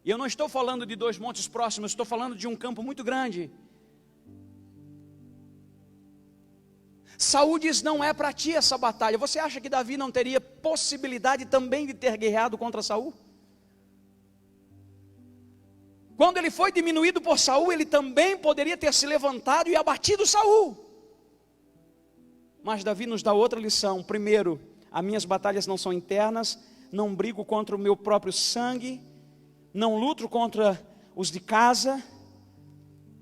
E eu não estou falando de 2 montes próximos, estou falando de um campo muito grande. Saúl diz: não é para ti essa batalha. Você acha que Davi não teria possibilidade também de ter guerreado contra Saúl? Quando ele foi diminuído por Saúl, ele também poderia ter se levantado e abatido Saúl. Mas Davi nos dá outra lição. Primeiro, as minhas batalhas não são internas, não brigo contra o meu próprio sangue, não luto contra os de casa.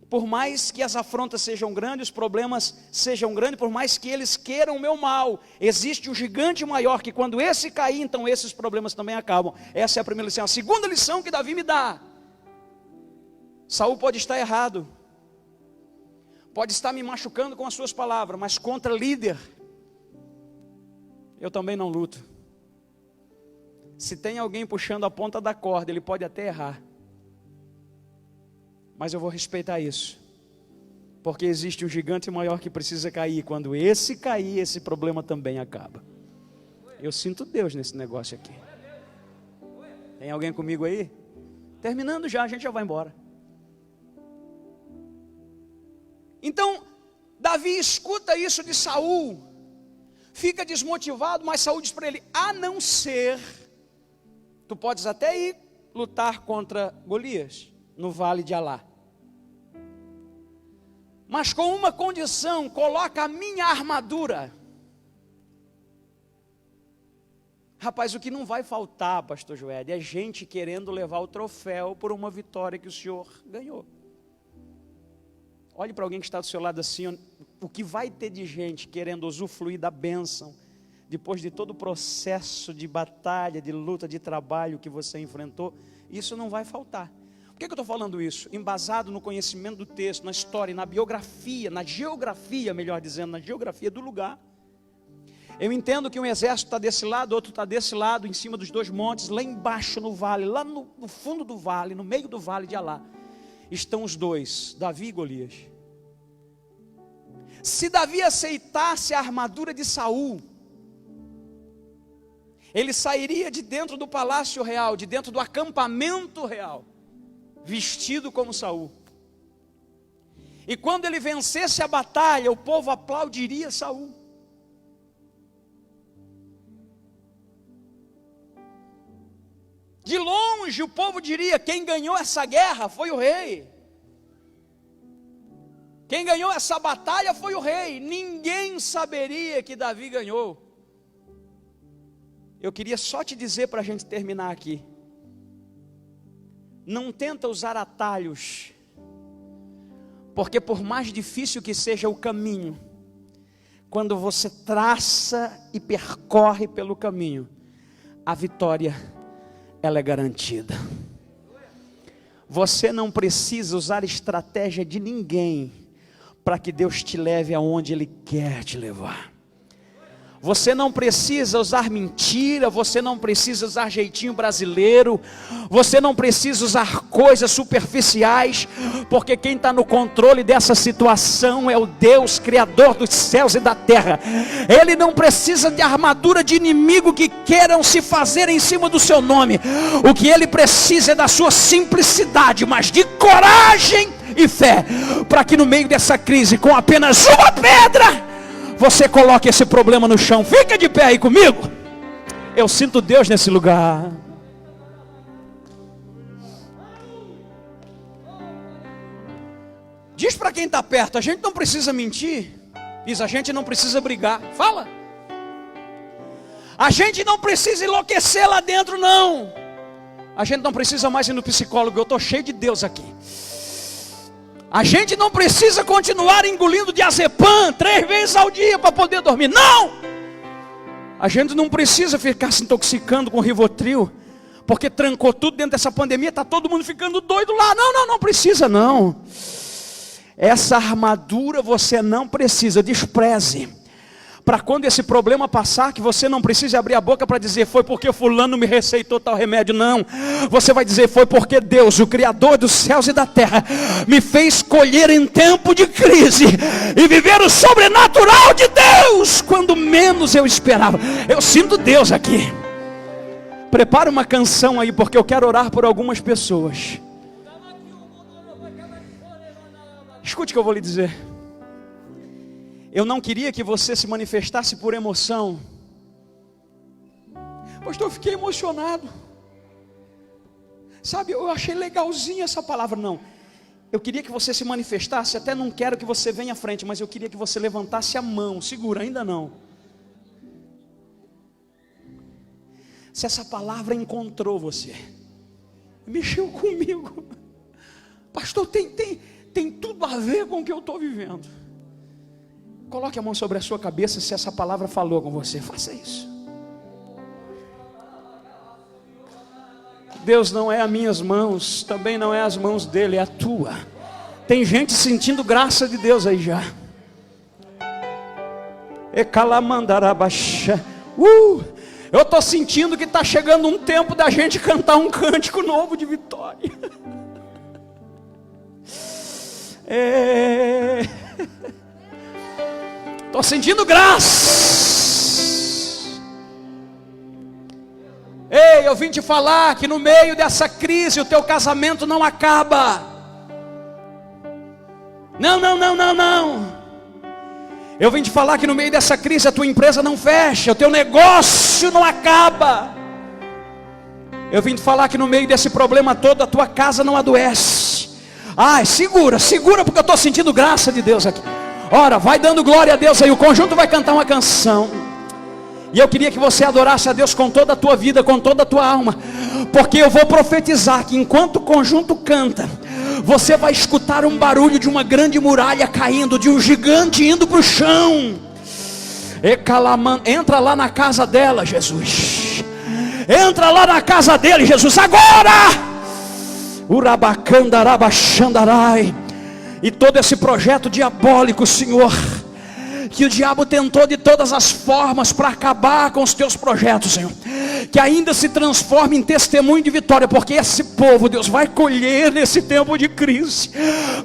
Por mais que as afrontas sejam grandes, os problemas sejam grandes, por mais que eles queiram o meu mal, existe um gigante maior que quando esse cair, então esses problemas também acabam. Essa é a primeira lição. A segunda lição que Davi me dá: Saúl pode estar errado, pode estar me machucando com as suas palavras, mas contra líder, eu também não luto. Se tem alguém puxando a ponta da corda, ele pode até errar, mas eu vou respeitar isso, porque existe um gigante maior que precisa cair. Quando esse cair, esse problema também acaba. Eu sinto Deus nesse negócio aqui. Tem alguém comigo aí? Terminando já, a gente já vai embora. Então, Davi escuta isso de Saúl, fica desmotivado, mas Saúl diz para ele: a não ser, tu podes até ir lutar contra Golias no vale de Alá, mas com uma condição: coloca a minha armadura. Rapaz, o que não vai faltar, pastor Joed, é gente querendo levar o troféu por uma vitória que o senhor ganhou. Olhe para alguém que está do seu lado assim: o que vai ter de gente querendo usufruir da bênção, depois de todo o processo de batalha, de luta, de trabalho que você enfrentou, isso não vai faltar. Por que eu estou falando isso? Embasado no conhecimento do texto, na história, na biografia, na geografia, melhor dizendo, na geografia do lugar. Eu entendo que um exército está desse lado, outro está desse lado, em cima dos 2 montes, lá embaixo no vale, lá no fundo do vale, no meio do vale de Alá, estão os 2, Davi e Golias. Se Davi aceitasse a armadura de Saúl, ele sairia de dentro do palácio real, de dentro do acampamento real, vestido como Saúl. E quando ele vencesse a batalha, o povo aplaudiria Saúl. De longe o povo diria: quem ganhou essa guerra foi o rei. Quem ganhou essa batalha foi o rei. Ninguém saberia que Davi ganhou. Eu queria só te dizer, para a gente terminar aqui: não tenta usar atalhos, porque por mais difícil que seja o caminho, quando você traça e percorre pelo caminho, a vitória, ela é garantida. Você não precisa usar estratégia de ninguém para que Deus te leve aonde Ele quer te levar. Você não precisa usar mentira, você não precisa usar jeitinho brasileiro, você não precisa usar coisas superficiais, porque quem está no controle dessa situação é o Deus Criador dos céus e da terra. Ele não precisa de armadura de inimigo que queiram se fazer em cima do seu nome. O que Ele precisa é da sua simplicidade, mas de coragem e fé, para que no meio dessa crise, com apenas uma pedra, você coloque esse problema no chão. Fica de pé aí comigo. Eu sinto Deus nesse lugar. Diz para quem está perto: a gente não precisa mentir. Diz: a gente não precisa brigar. Fala. A gente não precisa enlouquecer lá dentro, não. A gente não precisa mais ir no psicólogo. Eu estou cheio de Deus aqui. A gente não precisa continuar engolindo diazepam 3 vezes ao dia para poder dormir. Não! A gente não precisa ficar se intoxicando com Rivotril, porque trancou tudo dentro dessa pandemia, está todo mundo ficando doido lá. Não precisa não. Essa armadura você não precisa, despreze. Para quando esse problema passar, que você não precise abrir a boca para dizer: foi porque fulano me receitou tal remédio. Não, você vai dizer: foi porque Deus, o Criador dos céus e da terra, me fez colher em tempo de crise e viver o sobrenatural de Deus quando menos eu esperava. Eu sinto Deus aqui. Prepara uma canção aí, porque eu quero orar por algumas pessoas. Escute o que eu vou lhe dizer. Eu não queria que você se manifestasse por emoção. Pastor, eu fiquei emocionado. Sabe, eu achei legalzinha essa palavra. Não, eu queria que você se manifestasse. Até não quero que você venha à frente, mas eu queria que você levantasse a mão. Segura, ainda não. Se essa palavra encontrou você, mexeu comigo. Pastor, tem tudo a ver com o que eu estou vivendo. Coloque a mão sobre a sua cabeça se essa palavra falou com você. Faça isso. Deus, não é as minhas mãos, também não é as mãos dele, é a tua. Tem gente sentindo graça de Deus aí já. Ecalamandarabaixa. Eu estou sentindo que está chegando um tempo da gente cantar um cântico novo de vitória. Estou sentindo graça. Ei, eu vim te falar que no meio dessa crise o teu casamento não acaba. Não. Eu vim te falar que no meio dessa crise a tua empresa não fecha, o teu negócio não acaba. Eu vim te falar que no meio desse problema todo a tua casa não adoece. Ai, segura, porque eu estou sentindo graça de Deus aqui. Ora, vai dando glória a Deus aí, o conjunto vai cantar uma canção. E eu queria que você adorasse a Deus com toda a tua vida, com toda a tua alma. Porque eu vou profetizar que enquanto o conjunto canta, você vai escutar um barulho de uma grande muralha caindo, de um gigante indo para o chão. Entra lá na casa dela, Jesus. Entra lá na casa dele, Jesus, agora! Urabacandarabachandarai. E todo esse projeto diabólico, Senhor, que o diabo tentou de todas as formas para acabar com os teus projetos, Senhor, que ainda se transforme em testemunho de vitória, porque esse povo, Deus, vai colher nesse tempo de crise,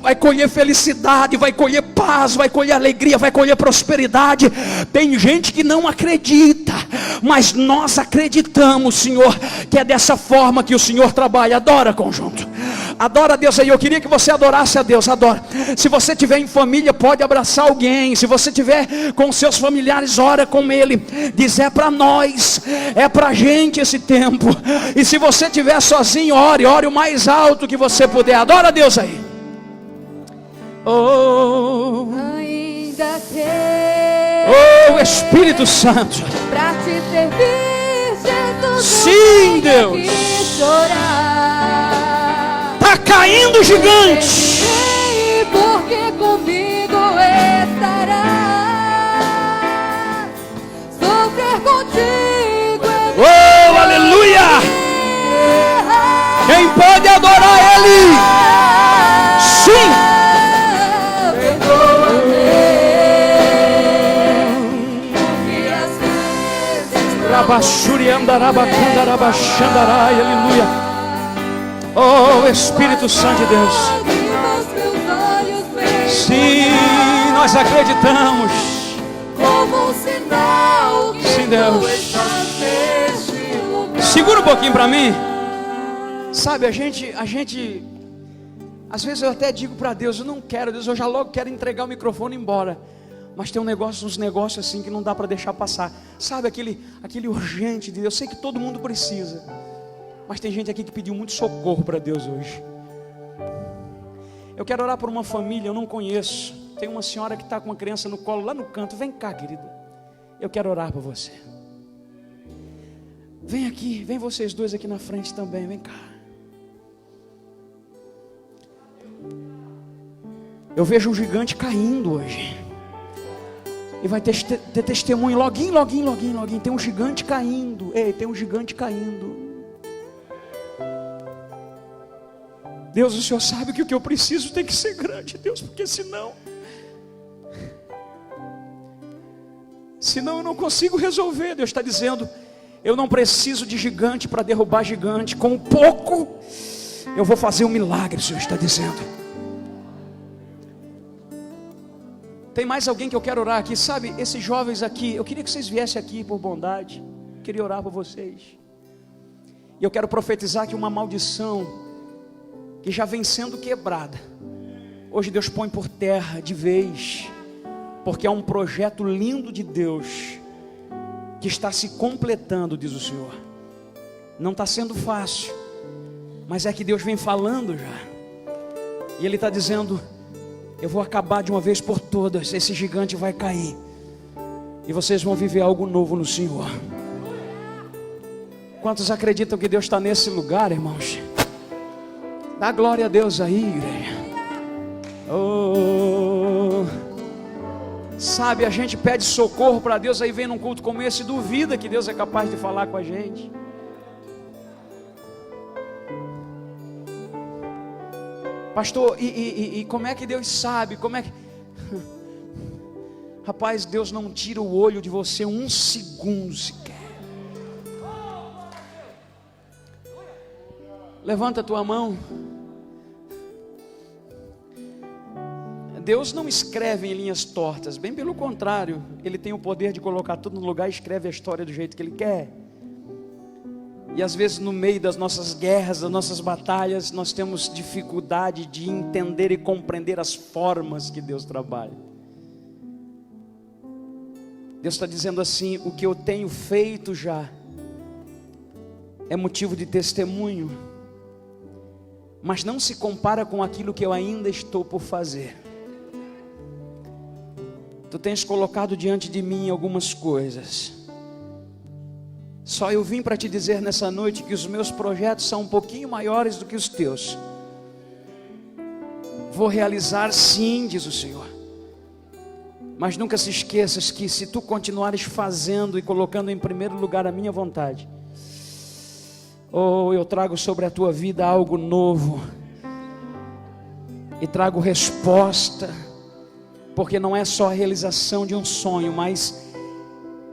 vai colher felicidade, vai colher paz, vai colher alegria, vai colher prosperidade. Tem gente que não acredita, mas nós acreditamos, Senhor, que é dessa forma que o Senhor trabalha. Adora, conjunto, adora a Deus aí. Eu queria que você adorasse a Deus. Adora. Se você estiver em família, pode abraçar alguém. Se você estiver com seus familiares, ora com ele. Diz: é para nós, é para gente esse tempo. E se você estiver sozinho, ore o mais alto que você puder. Adora a Deus aí. Ainda ter Espírito Santo, pra te servir, Jesus. Sim, Deus. Tá caindo gigante. Porque comigo estará. Sofrer contigo. Aleluia. Quem pode adorar ele? Sim. Aleluia. Oh, Espírito Santo de Deus. Sim, nós acreditamos. Como um sinal que Sim, Deus. Segura um pouquinho para mim. Sabe, a gente às vezes eu até digo para Deus: eu não quero, Deus, eu já logo quero entregar o microfone e ir embora. Mas tem uns negócios assim que não dá para deixar passar. Sabe, aquele urgente de Deus. Eu sei que todo mundo precisa, mas tem gente aqui que pediu muito socorro para Deus hoje. Eu quero orar por uma família, eu não conheço. Tem uma senhora que está com uma criança no colo lá no canto. Vem cá, querida, eu quero orar por você. Vem aqui, vem vocês dois aqui na frente também. Vem cá. Eu vejo um gigante caindo hoje. E vai ter testemunho loguinho. Tem um gigante caindo. Ei, tem um gigante caindo. Deus, o Senhor sabe que o que eu preciso tem que ser grande, Deus, porque senão eu não consigo resolver. Deus está dizendo: eu não preciso de gigante para derrubar gigante. Com pouco eu vou fazer um milagre, o Senhor está dizendo. Tem mais alguém que eu quero orar aqui? Sabe, esses jovens aqui, eu queria que vocês viessem aqui por bondade. Eu queria orar por vocês. E eu quero profetizar que uma maldição que já vem sendo quebrada, hoje Deus põe por terra de vez, porque é um projeto lindo de Deus que está se completando, diz o Senhor. Não está sendo fácil, mas é que Deus vem falando já, e Ele está dizendo: eu vou acabar de uma vez por todas, esse gigante vai cair, e vocês vão viver algo novo no Senhor. Quantos acreditam que Deus está nesse lugar, irmãos? Dá glória a Deus aí, igreja. Oh, sabe, a gente pede socorro para Deus, aí vem num culto como esse e duvida que Deus é capaz de falar com a gente. Pastor, e como é que Deus sabe? Como é que... Rapaz, Deus não tira o olho de você um segundo sequer. Levanta a tua mão. Deus não escreve em linhas tortas, bem pelo contrário, Ele tem o poder de colocar tudo no lugar e escreve a história do jeito que Ele quer. E às vezes no meio das nossas guerras, das nossas batalhas, nós temos dificuldade de entender e compreender as formas que Deus trabalha. Deus está dizendo assim: o que eu tenho feito já é motivo de testemunho, mas não se compara com aquilo que eu ainda estou por fazer. Tu tens colocado diante de mim algumas coisas. Só eu vim para te dizer nessa noite que os meus projetos são um pouquinho maiores do que os teus. Vou realizar sim, diz o Senhor. Mas nunca se esqueças que se tu continuares fazendo e colocando em primeiro lugar a minha vontade, eu trago sobre a tua vida algo novo. E trago resposta. Porque não é só a realização de um sonho, mas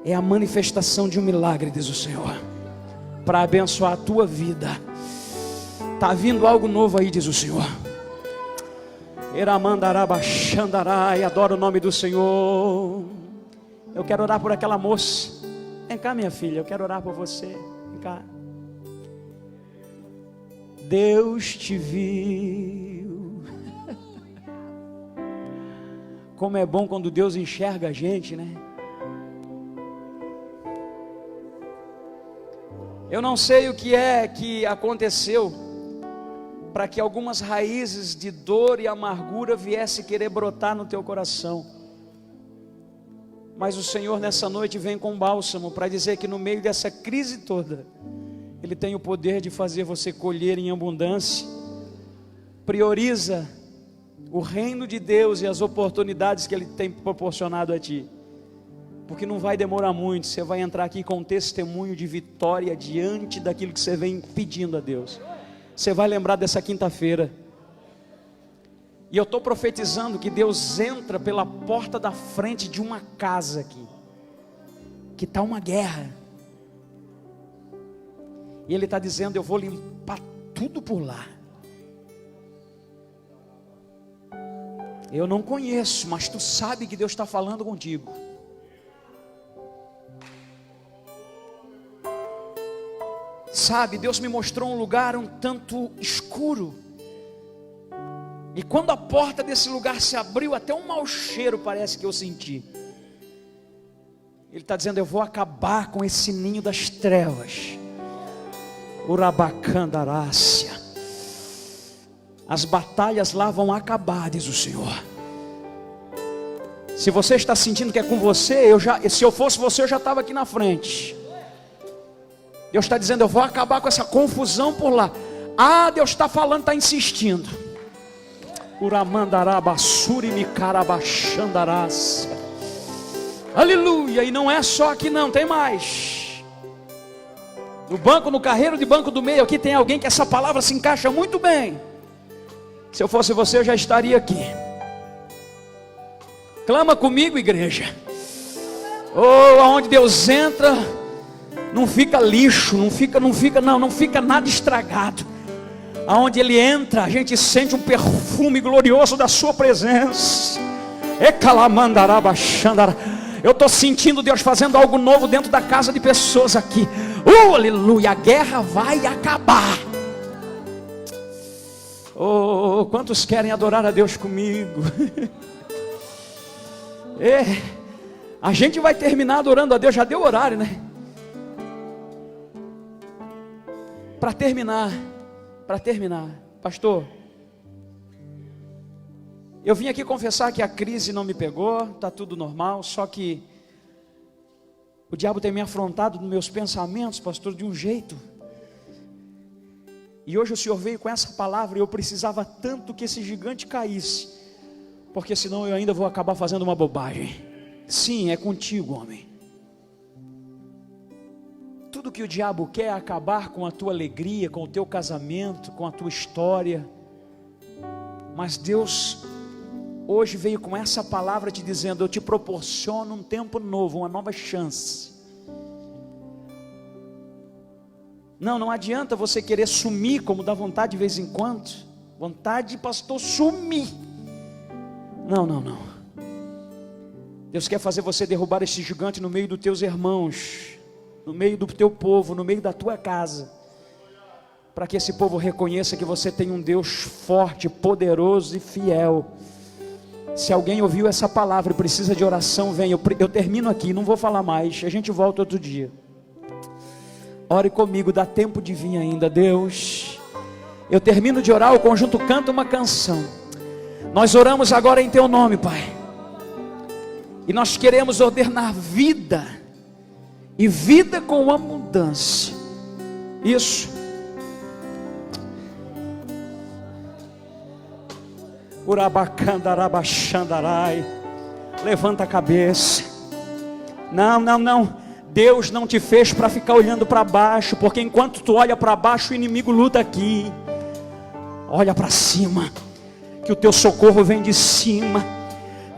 é a manifestação de um milagre, diz o Senhor, para abençoar a tua vida. Está vindo algo novo aí, diz o Senhor. Eramandarabachandarai, adoro o nome do Senhor. Eu quero orar por aquela moça. Vem cá, minha filha, eu quero orar por você. Vem cá. Deus te viu. Como é bom quando Deus enxerga a gente, né? Eu não sei o que é que aconteceu para que algumas raízes de dor e amargura viessem querer brotar no teu coração. Mas o Senhor nessa noite vem com bálsamo para dizer que no meio dessa crise toda, Ele tem o poder de fazer você colher em abundância. Prioriza o reino de Deus e as oportunidades que Ele tem proporcionado a ti, porque não vai demorar muito, você vai entrar aqui com um testemunho de vitória diante daquilo que você vem pedindo a Deus. Você vai lembrar dessa quinta-feira, e eu estou profetizando que Deus entra pela porta da frente de uma casa aqui, que está uma guerra, e Ele está dizendo: eu vou limpar tudo por lá. Eu não conheço, mas tu sabe que Deus está falando contigo. Sabe, Deus me mostrou um lugar um tanto escuro, e quando a porta desse lugar se abriu, até um mau cheiro parece que eu senti. Ele está dizendo: eu vou acabar com esse ninho das trevas. Urabacandarácia. As batalhas lá vão acabar, diz o Senhor. Se você está sentindo que é com você, se eu fosse você, eu já estava aqui na frente. Deus está dizendo: eu vou acabar com essa confusão por lá. Deus está falando, está insistindo. Aleluia. E não é só aqui não, tem mais. No banco, no carreiro de banco do meio, aqui tem alguém que essa palavra se encaixa muito bem. Se eu fosse você, eu já estaria aqui. Clama comigo, igreja. Aonde Deus entra, não fica lixo, não fica nada estragado. Aonde Ele entra, a gente sente um perfume glorioso da sua presença. Eu estou sentindo Deus fazendo algo novo dentro da casa de pessoas aqui. Aleluia, a guerra vai acabar. Oh, quantos querem adorar a Deus comigo? A gente vai terminar adorando a Deus, já deu horário, né? Para terminar, pastor, eu vim aqui confessar que a crise não me pegou, está tudo normal, só que o diabo tem me afrontado nos meus pensamentos, pastor, de um jeito. E hoje o Senhor veio com essa palavra e eu precisava tanto que esse gigante caísse, porque senão eu ainda vou acabar fazendo uma bobagem. Sim, é contigo, homem. Tudo que o diabo quer é acabar com a tua alegria, com o teu casamento, com a tua história. Mas Deus hoje veio com essa palavra te dizendo: eu te proporciono um tempo novo, uma nova chance. Não adianta você querer sumir como dá vontade de vez em quando. Vontade de pastor sumir. Não. Deus quer fazer você derrubar esse gigante no meio dos teus irmãos, no meio do teu povo, no meio da tua casa, para que esse povo reconheça que você tem um Deus forte, poderoso e fiel. Se alguém ouviu essa palavra e precisa de oração, vem. Eu termino aqui, não vou falar mais, a gente volta outro dia. Ore comigo, dá tempo de vir ainda. Deus, eu termino de orar, o conjunto canta uma canção. Nós oramos agora em teu nome, Pai, e nós queremos ordenar vida, e vida com abundância. Isso. Urabacandarabachandarai. Levanta a cabeça. Não. Deus não te fez para ficar olhando para baixo, porque enquanto tu olha para baixo, o inimigo luta aqui. Olha para cima, que o teu socorro vem de cima.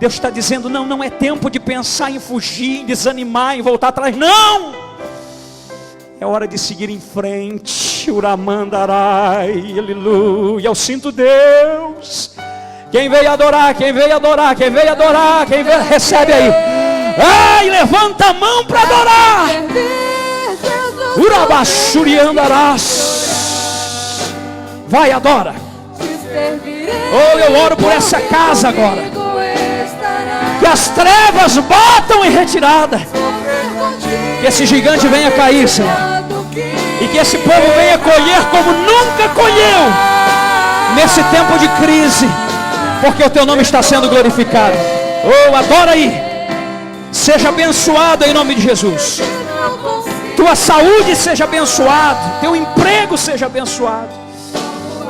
Deus está dizendo: não é tempo de pensar em fugir, em desanimar, em voltar atrás. Não! É hora de seguir em frente. Uramandarai, aleluia. Eu sinto Deus. Quem veio adorar, recebe aí. Ai, levanta a mão para adorar. Urabachuriandarás. Vai, adora. Oh, eu oro por essa casa agora. Que as trevas batam em retirada. Que esse gigante venha cair, Senhor. E que esse povo venha colher como nunca colheu nesse tempo de crise. Porque o teu nome está sendo glorificado. Oh, adora aí. Seja abençoado em nome de Jesus. Tua saúde seja abençoada. Teu emprego seja abençoado.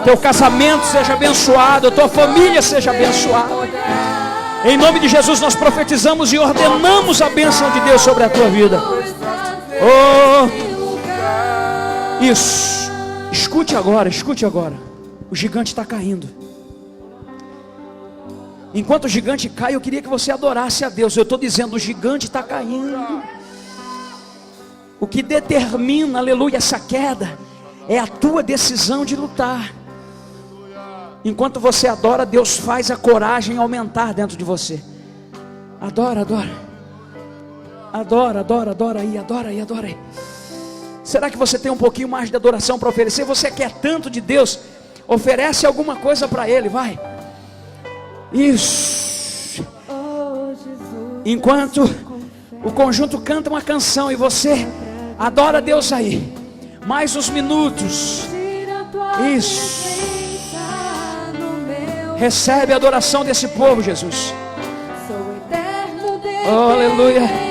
Teu casamento seja abençoado. Tua família seja abençoada. Em nome de Jesus nós profetizamos e ordenamos a bênção de Deus sobre a tua vida. Oh, isso. Escute agora. O gigante está caindo. Enquanto o gigante cai, eu queria que você adorasse a Deus. Eu estou dizendo, o gigante está caindo. O que determina, aleluia, essa queda é a tua decisão de lutar. Enquanto você adora, Deus faz a coragem aumentar dentro de você. Adora aí. Será que você tem um pouquinho mais de adoração para oferecer? Você quer tanto de Deus? Oferece alguma coisa para Ele, vai. Isso. Enquanto o conjunto canta uma canção e você adora a Deus aí, mais uns minutos. Isso. Recebe a adoração desse povo, Jesus. Oh, aleluia.